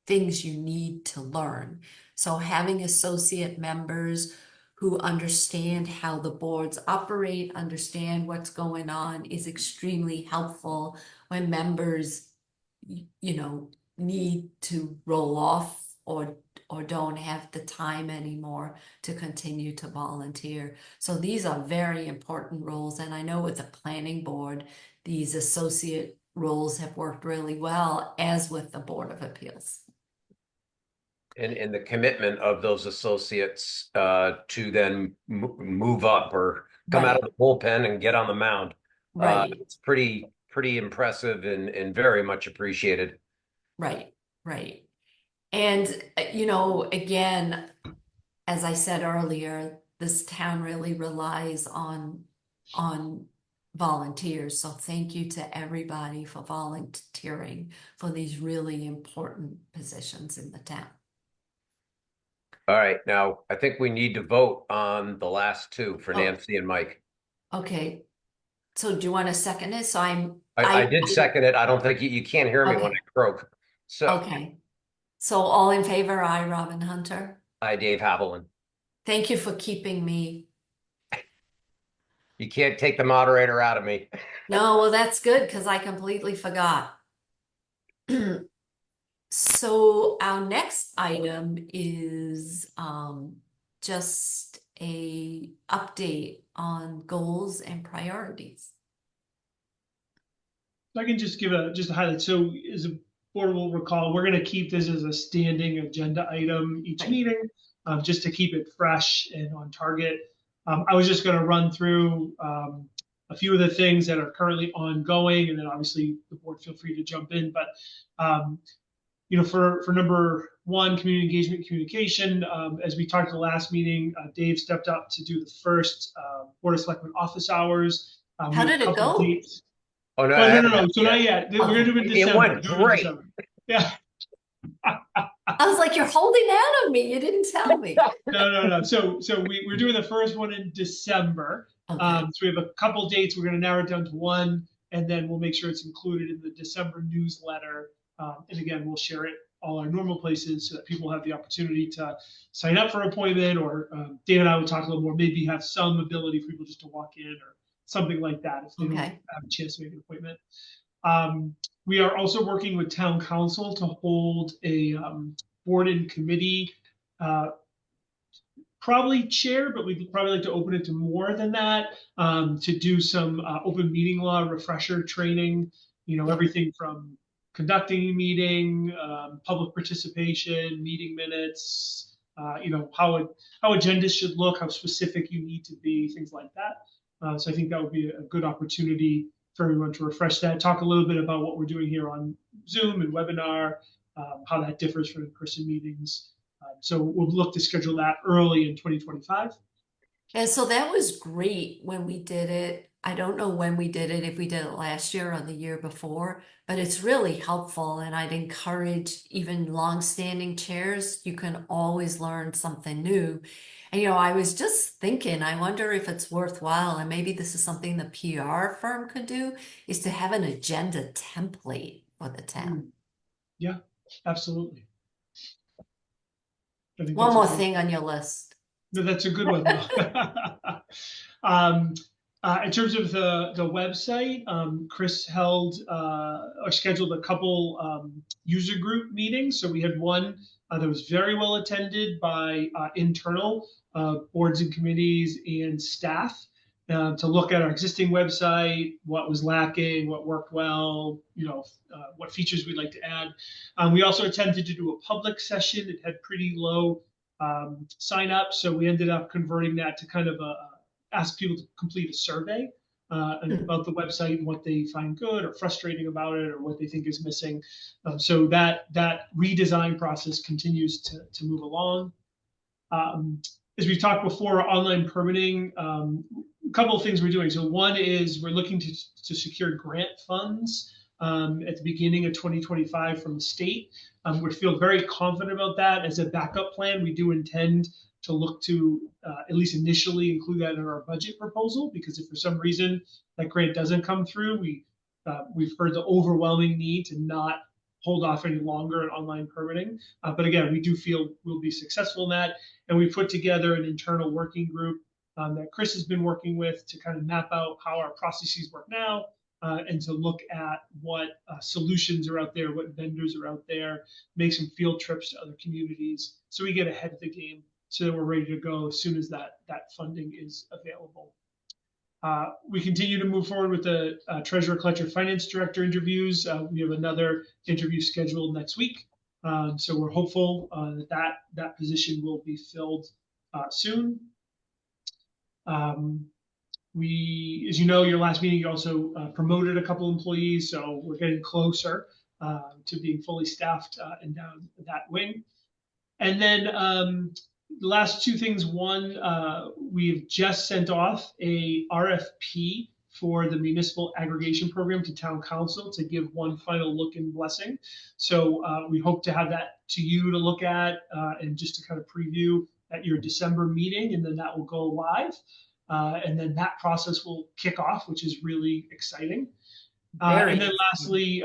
S1: things you need to learn. So having associate members who understand how the boards operate, understand what's going on, is extremely helpful when members, need to roll off or don't have the time anymore to continue to volunteer. So these are very important roles. And I know with the planning board, these associate roles have worked really well, as with the Board of Appeals.
S2: And the commitment of those associates to then move up or come out of the bullpen and get on the mound.
S1: Right.
S2: It's pretty impressive and very much appreciated.
S1: Right. And, again, as I said earlier, this town really relies on volunteers. So thank you to everybody for volunteering for these really important positions in the town.
S2: All right, now I think we need to vote on the last 2 for Nancy and Mike.
S1: Okay. So do you want to second it? So
S2: I did second it. I don't think you can't hear me when I croak. So
S1: okay. So all in favor, I, Robin Hunter.
S2: Hi, Dave Haviland.
S1: Thank you for keeping me.
S2: You can't take the moderator out of me.
S1: No, well, that's good, because I completely forgot. So our next item is just a update on goals and priorities.
S3: I can just give a highlight. So as a board will recall, we're going to keep this as a standing agenda item each meeting, just to keep it fresh and on target. I was just going to run through a few of the things that are currently ongoing, and then obviously the board feel free to jump in. But for number 1, community engagement communication, as we talked at the last meeting, Dave stepped up to do the first Board of Selectmen office hours.
S1: How did it go?
S3: Dates.
S2: Oh, no,
S3: no. So not yet. We're going to do it in December.
S2: It went great.
S3: Yeah.
S1: I was like, you're holding out on me. You didn't tell me.
S3: No. So we're doing the first one in December.
S1: Okay.
S3: So we have a couple dates. We're going to narrow it down to 1, and then we'll make sure it's included in the December newsletter. And again, we'll share it all our normal places so that people have the opportunity to sign up for an appointment, or Dave and I will talk a little more, maybe have some ability for people just to walk in or something like that if they don't have a chance to make an appointment. We are also working with town council to hold a board and committee probably chair, but we'd probably like to open it to more than that, to do some open meeting law refresher training, everything from conducting a meeting, public participation, meeting minutes, how agendas should look, how specific you need to be, things like that. So I think that would be a good opportunity for everyone to refresh that, talk a little bit about what we're doing here on Zoom and webinar, how that differs from in-person meetings. So we'll look to schedule that early in 2025.
S1: And so that was great when we did it I don't know when we did it, if we did it last year or the year before, but it's really helpful. And I'd encourage even long-standing chairs, you can always learn something new. And, I was just thinking, I wonder if it's worthwhile, and maybe this is something the PR firm could do, is to have an agenda template for the town.
S3: Yeah, absolutely. I think
S1: One
S3: that's a
S1: more
S3: good-
S1: thing on your list.
S3: No, that's a good one though. In terms of the website, Chris held or scheduled a couple user group meetings. So we had one that was very well attended by internal boards and committees and staff to look at our existing website, what was lacking, what worked well, what features we'd like to add. We also attempted to do a public session. It had pretty low sign up. So we ended up converting that to kind of ask people to complete a survey about the website and what they find good or frustrating about it or what they think is missing. So that redesign process continues to move along. As we've talked before, online permitting, a couple of things we're doing. So one is we're looking to secure grant funds at the beginning of 2025 from the state. We feel very confident about that as a backup plan. We do intend to look to at least initially include that in our budget proposal, because if for some reason that grant doesn't come through, we've heard the overwhelming need to not hold off any longer in online permitting. But again, we do feel we'll be successful in that. And we put together an internal working group that Chris has been working with to kind of map out how our processes work now, and to look at what solutions are out there, what vendors are out there, make some field trips to other communities so we get ahead of the game so that we're ready to go as soon as that funding is available. We continue to move forward with the treasurer collector finance director interviews. We have another interview scheduled next week. So we're hopeful that position will be filled soon. We, as you know, your last meeting, you also promoted a couple employees, so we're getting closer to being fully staffed and down that wing. And then the last two things. One, we've just sent off a RFP for the municipal aggregation program to town council to give one final look and blessing. So we hope to have that to you to look at and just to kind of preview at your December meeting, and then that will go live. And then that process will kick off, which is really exciting. And then lastly,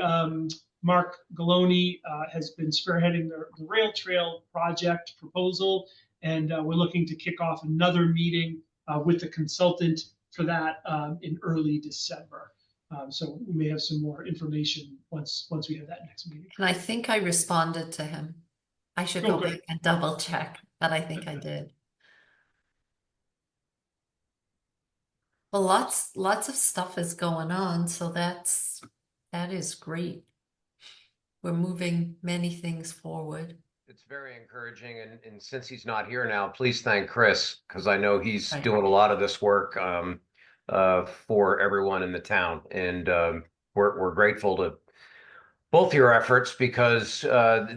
S3: Mark Galoni has been spearheading the rail trail project proposal, and we're looking to kick off another meeting with the consultant for that in early December. So we may have some more information once we have that next meeting.
S1: And I think I responded to him. I should go back and double check, but I think I did. Well, lots of stuff is going on, so that is great. We're moving many things forward.
S2: It's very encouraging, and since he's not here now, please thank Chris, because I know he's
S1: Right.
S2: doing a lot of this work for everyone in the town, and we're grateful to both your efforts, because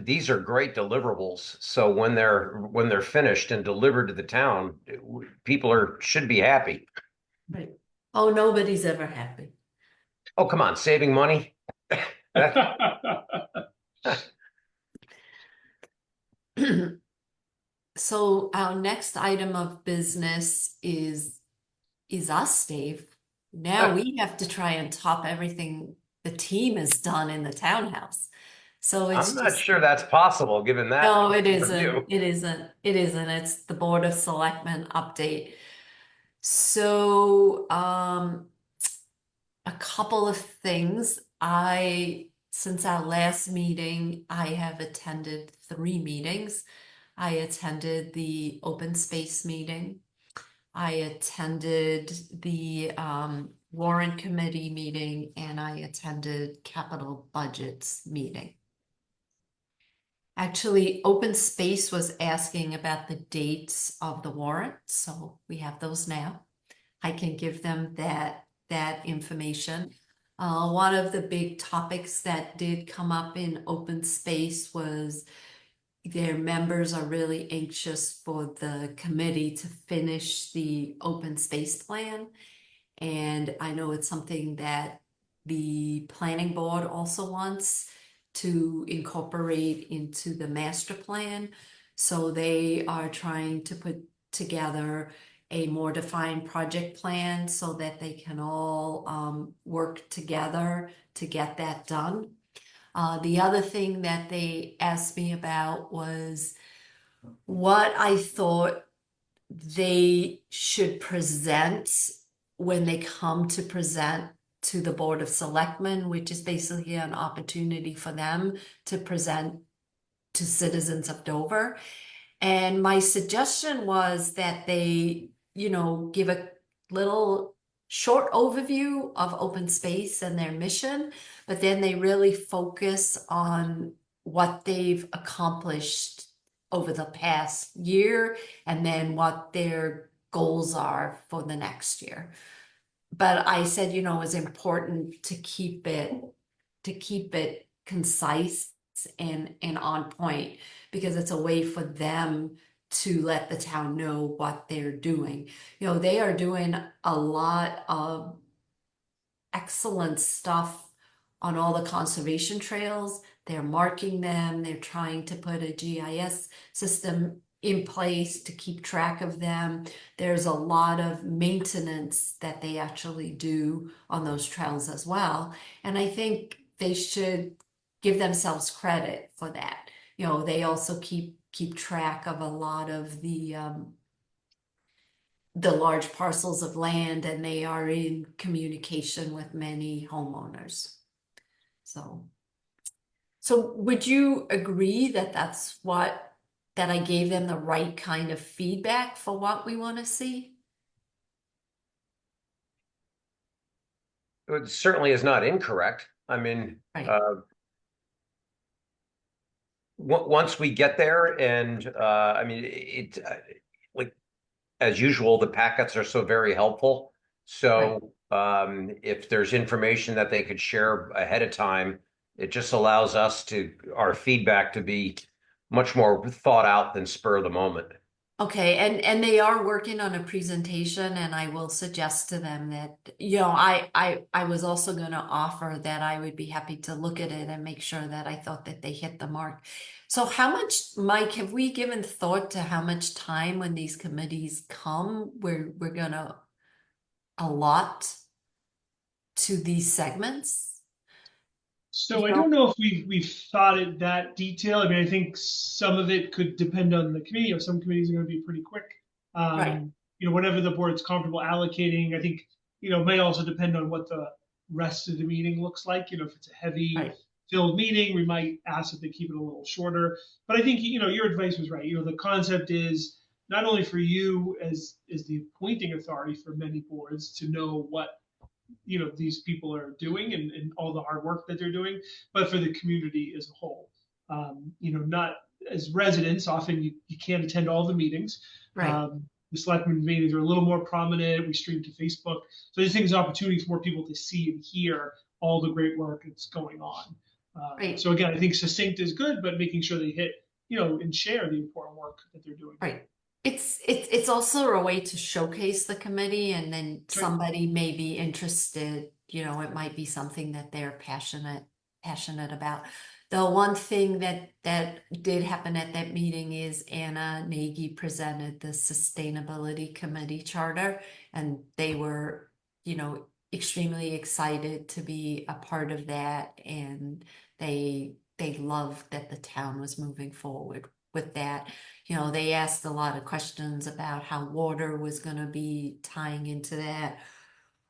S2: these are great deliverables. So when they're finished and delivered to the town, people should be happy.
S1: Right. Oh, nobody's ever happy.
S2: Oh, come on, saving money.
S1: So our next item of business is us, Dave. Now we have to try and top everything the team has done in the townhouse. So it's
S2: I'm not sure that's possible, given that.
S1: No, it
S2: review.
S1: isn't. It isn't. It isn't. It's the Board of Selectmen update. So a couple of things. Since our last meeting, I have attended 3 meetings. I attended the open space meeting. I attended the warrant committee meeting, and I attended capital budgets meeting. Actually, open space was asking about the dates of the warrant, so we have those now. I can give them that information. One of the big topics that did come up in open space was their members are really anxious for the committee to finish the open space plan. And I know it's something that the planning board also wants to incorporate into the master plan. So they are trying to put together a more defined project plan so that they can all work together to get that done. The other thing that they asked me about was what I thought they should present when they come to present to the Board of Selectmen, which is basically an opportunity for them to present to citizens of Dover. And my suggestion was that they, give a little short overview of open space and their mission, but then they really focus on what they've accomplished over the past year and then what their goals are for the next year. But I said, it's important to keep it concise and on point, because it's a way for them to let the town know what they're doing. They are doing a lot of excellent stuff on all the conservation trails. They're marking them. They're trying to put a GIS system in place to keep track of them. There's a lot of maintenance that they actually do on those trails as well. And I think they should give themselves credit for that. They also keep track of a lot of the large parcels of land, and they are in communication with many homeowners. So would you agree that that I gave them the right kind of feedback for what we want to see?
S2: It certainly is not incorrect. I mean,
S1: Right.
S2: Once we get there, and I mean, like as usual, the packets are so very helpful. So if there's information that they could share ahead of time, it just allows our feedback to be much more thought out than spur of the moment.
S1: Okay, and they are working on a presentation, and I will suggest to them that, I was also going to offer that I would be happy to look at it and make sure that I thought that they hit the mark. So how much, Mike, have we given thought to how much time when these committees come, we're going to allot to these segments?
S3: So I don't know if we've thought it that detail. I mean, I think some of it could depend on the committee. Some committees are going to be pretty quick.
S1: Right.
S3: Whatever the board's comfortable allocating. I think, it may also depend on what the rest of the meeting looks like. If it's a heavy
S1: Right.
S3: filled meeting, we might ask that they keep it a little shorter. But I think, your advice was right. The concept is not only for you as the appointing authority for many boards to know what these people are doing and all the hard work that they're doing, but for the community as a whole. Not as residents, often you can't attend all the meetings.
S1: Right.
S3: The selectmen meetings are a little more prominent. We stream to Facebook. So I just think it's an opportunity for more people to see and hear all the great work that's going on.
S1: Right.
S3: So again, I think succinct is good, but making sure they hit, and share the important work that they're doing.
S1: Right. It's also a way to showcase the committee, and then somebody may be interested, it might be something that they're passionate about. The one thing that did happen at that meeting is Anna Nagy presented the Sustainability Committee charter, and they were, extremely excited to be a part of that, and they loved that the town was moving forward with that. They asked a lot of questions about how water was going to be tying into that.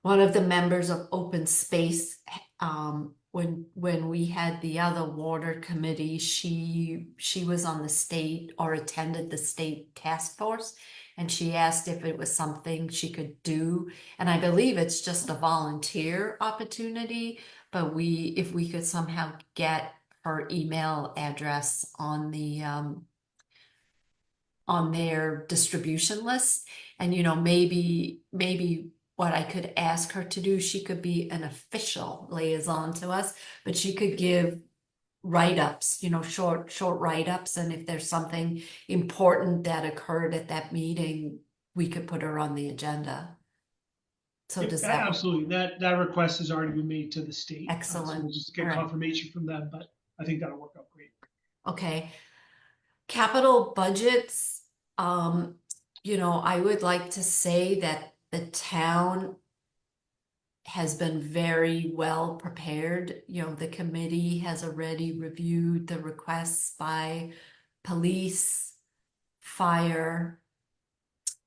S1: One of the members of Open Space, when we had the other water committee, she was on the state or attended the state task force, and she asked if it was something she could do. And I believe it's just a volunteer opportunity, but if we could somehow get her email address on their distribution list, and maybe what I could ask her to do, she could be an official liaison to us, but she could give write-ups, short write-ups, and if there's something important that occurred at that meeting, we could put her on the agenda. So
S3: Yep,
S1: does that?
S3: absolutely. That request has already been made to the state. So
S1: Excellent.
S3: we'll just get
S1: All right.
S3: confirmation from them, but I think that'll work out great.
S1: Okay. Capital budgets, I would like to say that the town has been very well prepared. The committee has already reviewed the requests by police, fire.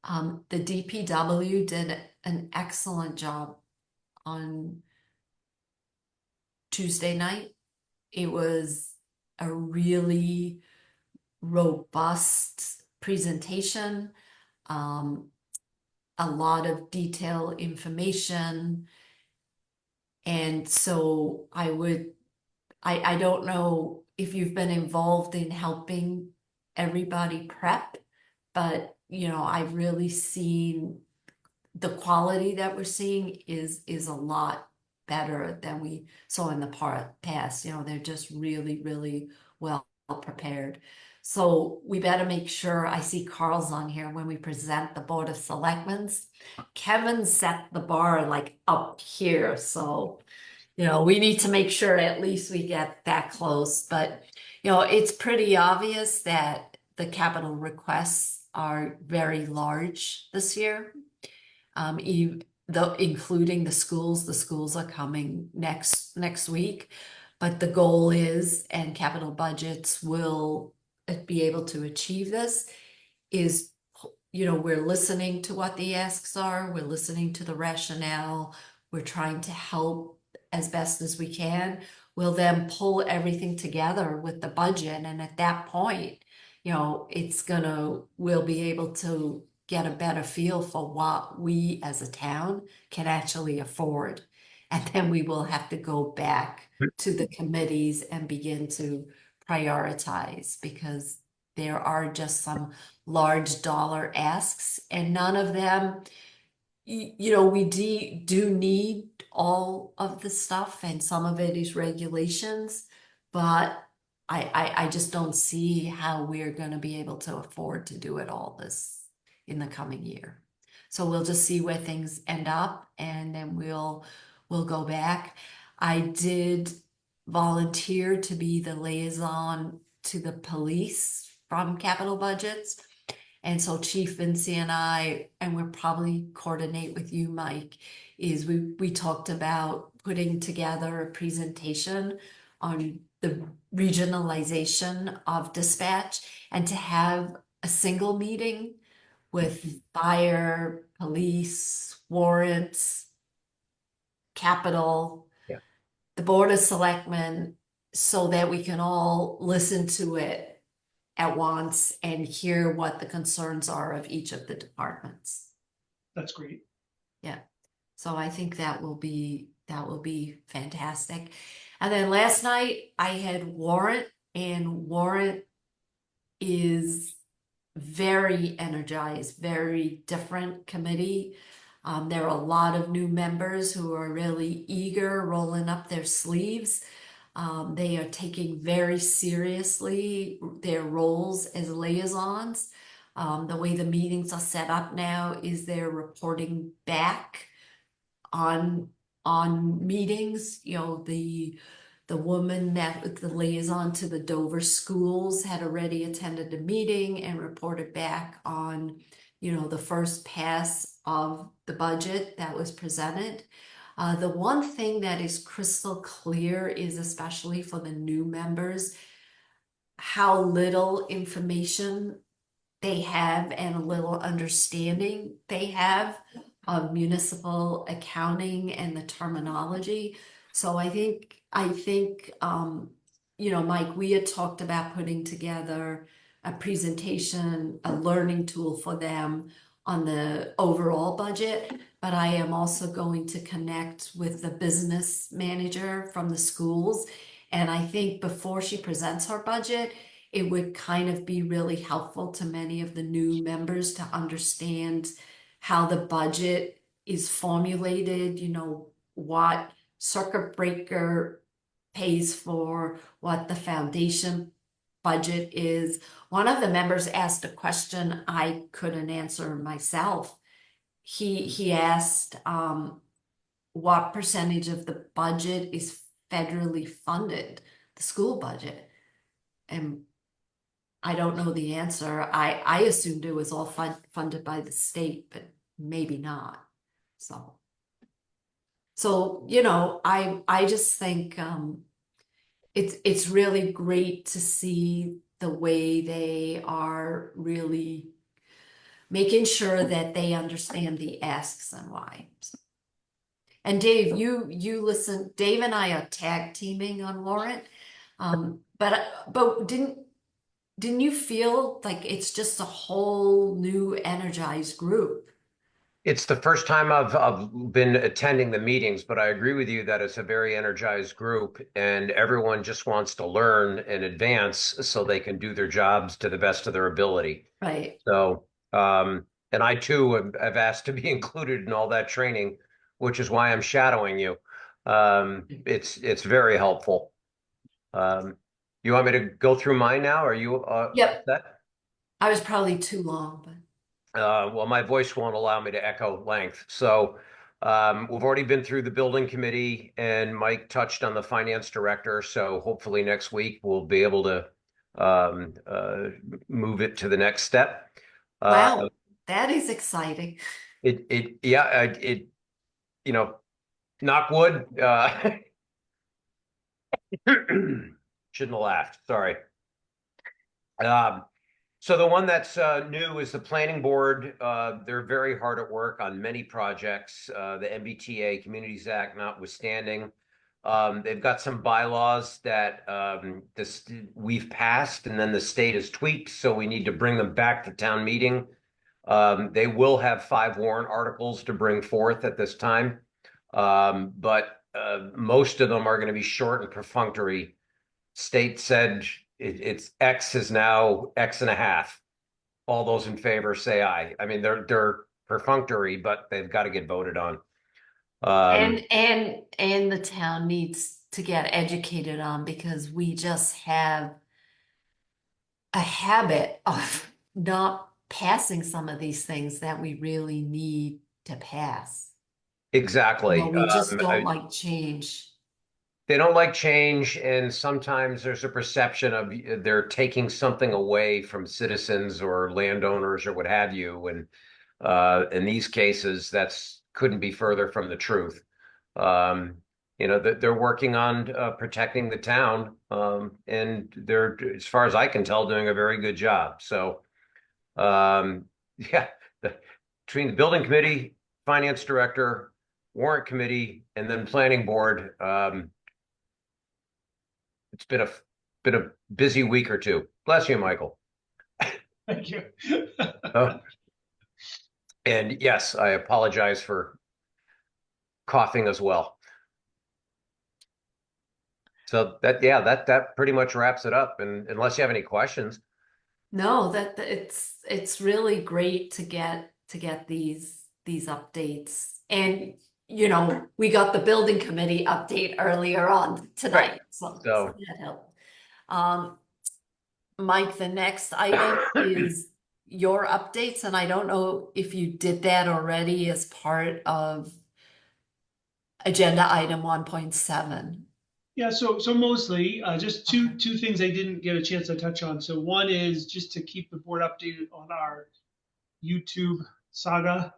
S1: The DPW did an excellent job on Tuesday night. It was a really robust presentation, a lot of detailed information. And so I don't know if you've been involved in helping everybody prep, but I've really seen the quality that we're seeing is a lot better than we saw in the past. They're just really, really well prepared. So we better make sure, I see Carl's on here, when we present the Board of Selectmen's. Kevin set the bar like up here, so we need to make sure at least we get that close. But it's pretty obvious that the capital requests are very large this year. Including the schools are coming next week, but the goal is, and capital budgets will be able to achieve this, is we're listening to what the asks are, we're listening to the rationale, we're trying to help as best as we can. We'll then pull everything together with the budget, and at that point, we'll be able to get a better feel for what we as a town can actually afford. And then we will have to go back to the committees and begin to prioritize, because there are just some large dollar asks, and none of them, we do need all of the stuff, and some of it is regulations, but I just don't see how we're going to be able to afford to do it all this in the coming year. So we'll just see where things end up, and then we'll go back. I did volunteer to be the liaison to the police from capital budgets. And so Chief Vinci and I, and we'll probably coordinate with you, Mike, is we talked about putting together a presentation on the regionalization of dispatch, and to have a single meeting with fire, police, warrants, capital,
S2: Yeah.
S1: the Board of Selectmen, so that we can all listen to it at once and hear what the concerns are of each of the departments.
S3: That's great.
S1: Yeah. So I think that will be fantastic. And then last night I had Warrant, and Warrant is very energized, very different committee. There are a lot of new members who are really eager, rolling up their sleeves. They are taking very seriously their roles as liaisons. The way the meetings are set up now is they're reporting back on meetings. The woman that was the liaison to the Dover schools had already attended a meeting and reported back on the first pass of the budget that was presented. The one thing that is crystal clear is, especially for the new members, how little information they have and a little understanding they have of municipal accounting and the terminology. So I think, Mike, we had talked about putting together a presentation, a learning tool for them on the overall budget, but I am also going to connect with the business manager from the schools. And I think before she presents her budget, it would kind of be really helpful to many of the new members to understand how the budget is formulated, what circuit breaker pays for, what the foundation budget is. One of the members asked a question I couldn't answer myself. he asked what percentage of the budget is federally funded, the school budget. And I don't know the answer. I assumed it was all funded by the state, but maybe not. So you know, I just think it's really great to see the way they are really making sure that they understand the asks and why. And Dave, you listen. Dave and I are tag teaming on warrant, but didn't you feel like it's just a whole new energized group?
S2: It's the first time I've been attending the meetings, but I agree with you that it's a very energized group and everyone just wants to learn and advance so they can do their jobs to the best of their ability.
S1: Right.
S2: So, and I too have asked to be included in all that training, which is why I'm shadowing you. It's very helpful. You want me to go through mine now? Are you
S1: Yep.
S2: set?
S1: I was probably too long, but
S2: Well, my voice won't allow me to echo length. So we've already been through the building committee and Mike touched on the finance director. So hopefully next week we'll be able to move it to the next step.
S1: wow, that is exciting.
S2: It you know, knock wood. Shouldn't have laughed. Sorry. So the one that's new is the planning board. They're very hard at work on many projects, the MBTA Communities Act notwithstanding. They've got some bylaws that we've passed and then the state has tweaked, so we need to bring them back to town meeting. They will have 5 warrant articles to bring forth at this time, but most of them are going to be short and perfunctory. State said it's X is now X and a half. All those in favor say aye. I mean, they're perfunctory, but they've got to get voted on.
S1: And the town needs to get educated on because we just have a habit of not passing some of these things that we really need to pass.
S2: Exactly.
S1: Well, we just don't like change.
S2: They don't like change, and sometimes there's a perception of they're taking something away from citizens or landowners or what have you. And in these cases, that's couldn't be further from the truth. You know, they're working on protecting the town, and they're, as far as I can tell, doing a very good job. So, yeah, between the building committee, finance director, warrant committee, and then planning board, it's been a busy week or two. Bless you, Michael.
S3: Thank you.
S2: And yes, I apologize for coughing as well. So that pretty much wraps it up. And unless you have any questions.
S1: No, that it's really great to get these updates. And you know, we got the building committee update earlier on tonight.
S2: Right.
S1: So
S2: So
S1: that helped. Mike, the next item is your updates, and I don't know if you did that already as part of agenda item 1.7.
S3: Yeah, so mostly just two things I didn't get a chance to touch on. So one is just to keep the board updated on our YouTube saga.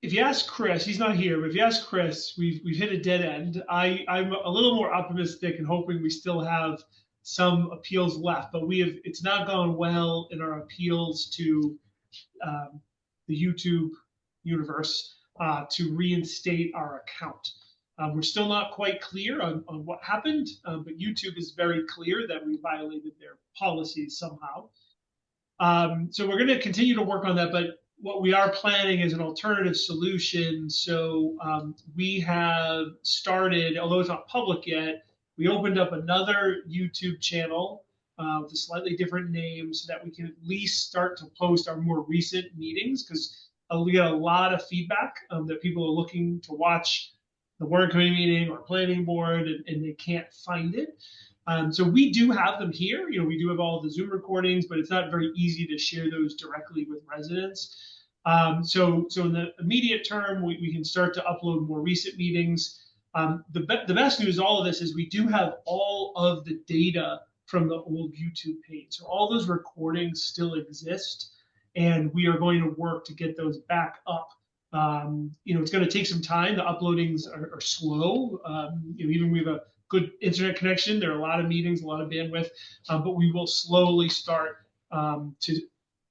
S3: If you ask Chris, he's not here, but if you ask Chris, we've hit a dead end. I'm a little more optimistic and hoping we still have some appeals left, but it's not gone well in our appeals to the YouTube universe to reinstate our account. We're still not quite clear on what happened, but YouTube is very clear that we violated their policies somehow. So we're going to continue to work on that, but what we are planning is an alternative solution. So we have started, although it's not public yet, we opened up another YouTube channel with a slightly different name so that we can at least start to post our more recent meetings, because we got a lot of feedback that people are looking to watch the warrant committee meeting or planning board and they can't find it. So we do have them here. We do have all the Zoom recordings, but it's not very easy to share those directly with residents. So in the immediate term, we can start to upload more recent meetings. The best news, all of this, is we do have all of the data from the old YouTube page. So all those recordings still exist, and we are going to work to get those back up. It's going to take some time. The uploadings are slow. Even we have a good internet connection. There are a lot of meetings, a lot of bandwidth, but we will slowly start to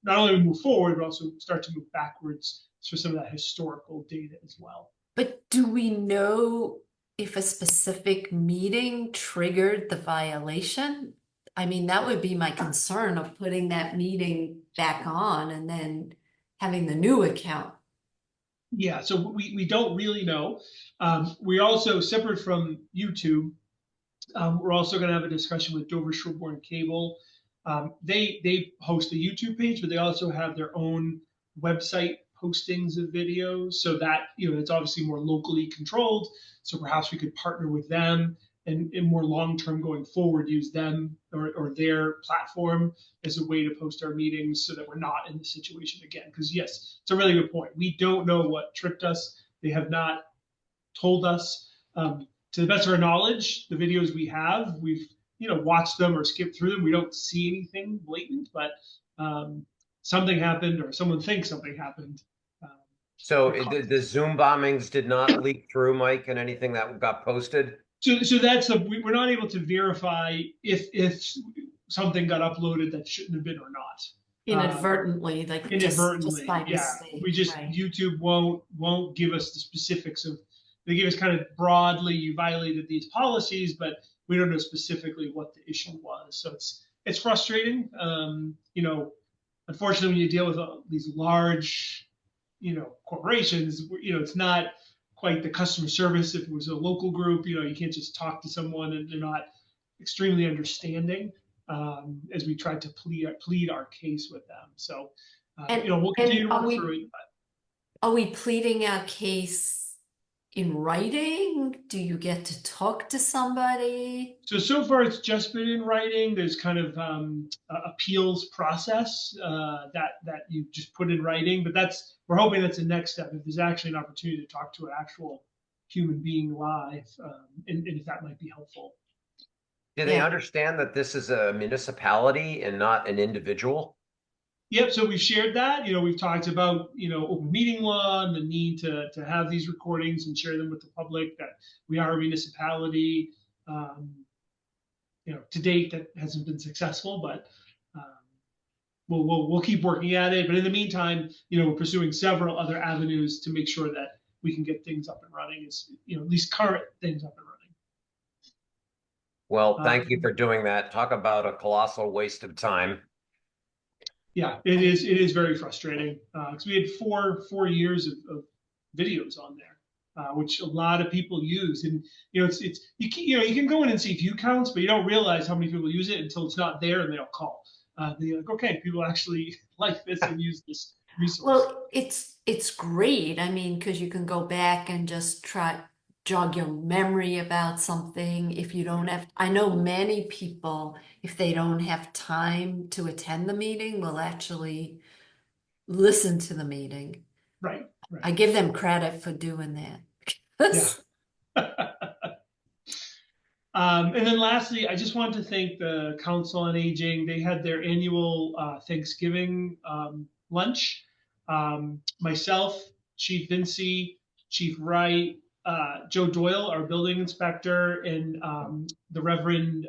S3: not only move forward, but also start to move backwards for some of that historical data as well.
S1: But do we know if a specific meeting triggered the violation? I mean, that would be my concern of putting that meeting back on and then having the new account.
S3: Yeah, so we don't really know. We also, separate from YouTube, we're also going to have a discussion with Dover Sherborne Cable. They host a YouTube page, but they also have their own website postings of videos. So that, it's obviously more locally controlled. So perhaps we could partner with them and more long-term going forward, use them or their platform as a way to post our meetings so that we're not in this situation again. Because yes, it's a really good point. We don't know what tripped us. They have not told us. To the best of our knowledge, the videos we have, we've watched them or skipped through them. We don't see anything blatant, but something happened, or someone thinks something happened.
S2: So the Zoom bombings did not leak through, Mike, and anything that got posted?
S3: So that's we're not able to verify if something got uploaded that shouldn't have been or not.
S1: Inadvertently, just by mistake.
S3: We just, right. YouTube won't give us the specifics of. They give us kind of broadly, you violated these policies, but we don't know specifically what the issue was. So it's frustrating. Unfortunately, when you deal with these large, corporations, it's not quite the customer service. If it was a local group, you can't just talk to someone and they're not extremely understanding. As we try to plead our case with them. So, we'll continue to work through it.
S1: Are we pleading our case in writing? Do you get to talk to somebody?
S3: So far it's just been in writing. There's kind of appeals process that you just put in writing, but we're hoping that's the next step. If there's actually an opportunity to talk to an actual human being live, and if that might be helpful.
S2: Do they understand that this is a municipality and not an individual?
S3: Yep. So we've shared that. We've talked about open meeting law and the need to have these recordings and share them with the public. That we are a municipality. To date that hasn't been successful, but we'll keep working at it. But in the meantime, we're pursuing several other avenues to make sure that we can get things up and running. At least current things up and running.
S2: Well, thank you for doing that. Talk about a colossal waste of time.
S3: Yeah, it is very frustrating because we had four years of videos on there, which a lot of people use, and you can go in and see view counts, but you don't realize how many people use it until it's not there and they don't call. They're like, okay, people actually like this and use this resource.
S1: Well, it's great. I mean, because you can go back and just jog your memory about something. If you don't have, I know many people, if they don't have time to attend the meeting, will actually listen to the meeting.
S3: Right.
S1: I give them credit for doing that.
S3: Yeah. And then lastly, I just want to thank the Council on Aging. They had their annual Thanksgiving lunch. Myself, Chief Vinci, Chief Wright, Joe Doyle, our building inspector, and the Reverend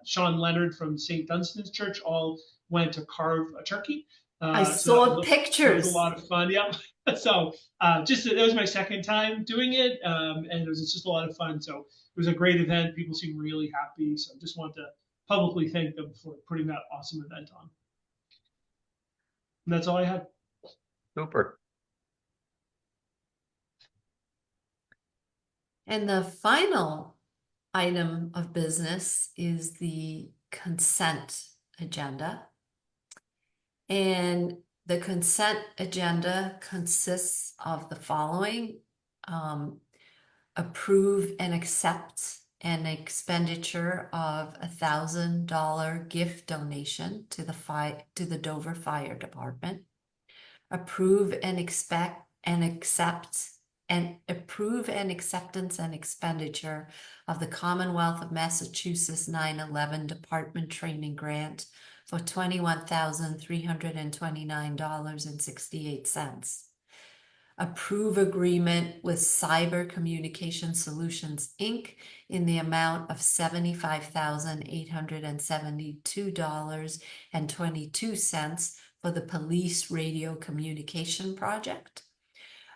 S3: Sean Leonard from St. Dunstan's Church all went to carve a turkey.
S1: I saw pictures.
S3: It was a lot of fun. Yeah. So that was my second time doing it, and it was just a lot of fun. So it was a great event. People seemed really happy. So I just want to publicly thank them for putting that awesome event on. And that's all I had.
S2: Super.
S1: And the final item of business is the consent agenda. And the consent agenda consists of the following: approve and accept an expenditure of $1,000 gift donation to the Dover Fire Department. Approve and acceptance and expenditure of the Commonwealth of Massachusetts 9/11 Department Training Grant for $21,329.68. Approve agreement with Cyber Communication Solutions, Inc. in the amount of $75,872.22 for the Police Radio Communication Project.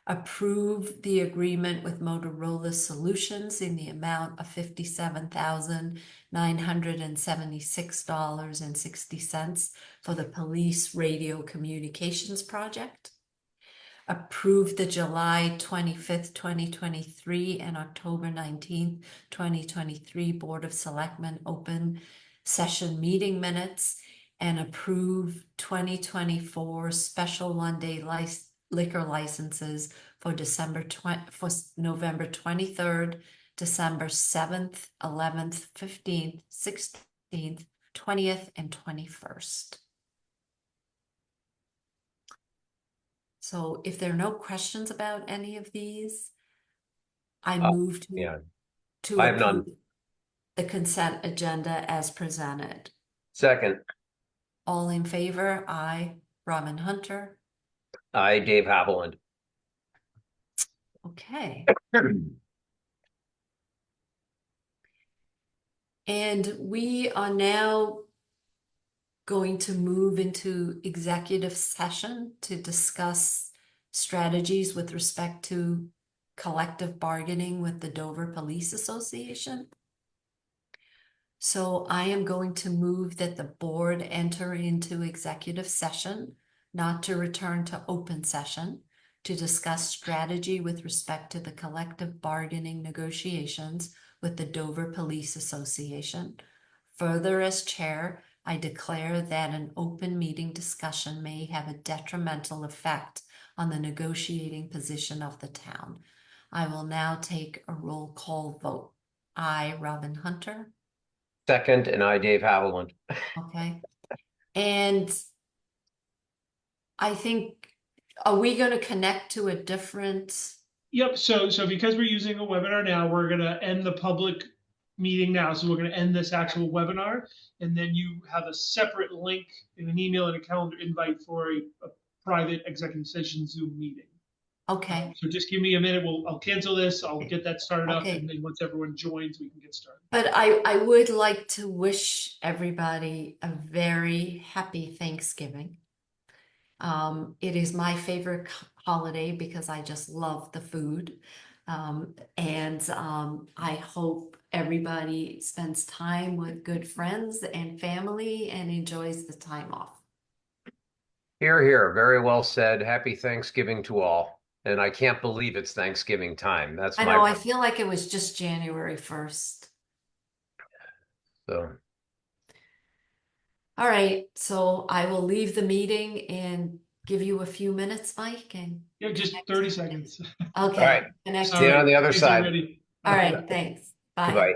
S1: Approve the agreement with Motorola Solutions in the amount of $57,976.60 for the Police Radio Communications Project. Approve the July 25th, 2023 and October 19th, 2023 Board of Selectmen open session meeting minutes, and approve 2024 special one-day liquor licenses for November 23rd, December 7th, 11th, 15th, 16th, 20th, and 21st. So if there are no questions about any of these, I move to
S2: I have none.
S1: approve the consent agenda as presented.
S2: Second.
S1: All in favor? Aye. Robin Hunter.
S2: Aye, Dave Haviland.
S1: Okay. And we are now going to move into executive session to discuss strategies with respect to collective bargaining with the Dover Police Association. So I am going to move that the board enter into executive session, not to return to open session, to discuss strategy with respect to the collective bargaining negotiations with the Dover Police Association. Further, as chair, I declare that an open meeting discussion may have a detrimental effect on the negotiating position of the town. I will now take a roll call vote. I, Robin Hunter.
S2: Second, and I, Dave Haviland.
S1: Okay. And I think, are we going to connect to a different?
S3: Yep. So because we're using a webinar now, we're going to end the public meeting now. So we're going to end this actual webinar, and then you have a separate link in an email and a calendar invite for a private executive session Zoom meeting.
S1: Okay.
S3: So just give me a minute. I'll cancel this. I'll get that started up,
S1: Okay.
S3: and then once everyone joins, we can get started.
S1: But I would like to wish everybody a very happy Thanksgiving. It is my favorite holiday because I just love the food. I hope everybody spends time with good friends and family and enjoys the time off.
S2: Here, here. Very well said. Happy Thanksgiving to all. And I can't believe it's Thanksgiving time. That's
S1: I
S2: my
S1: know, I feel like it was just January 1st.
S2: So
S1: All right, so I will leave the meeting and give you a few minutes, Mike, and
S3: Yeah, just 30 seconds.
S1: okay.
S2: All right.
S1: Connect
S2: See you on the other
S3: Kids are
S2: side.
S3: ready.
S1: All right, thanks. Bye.
S2: Goodbye.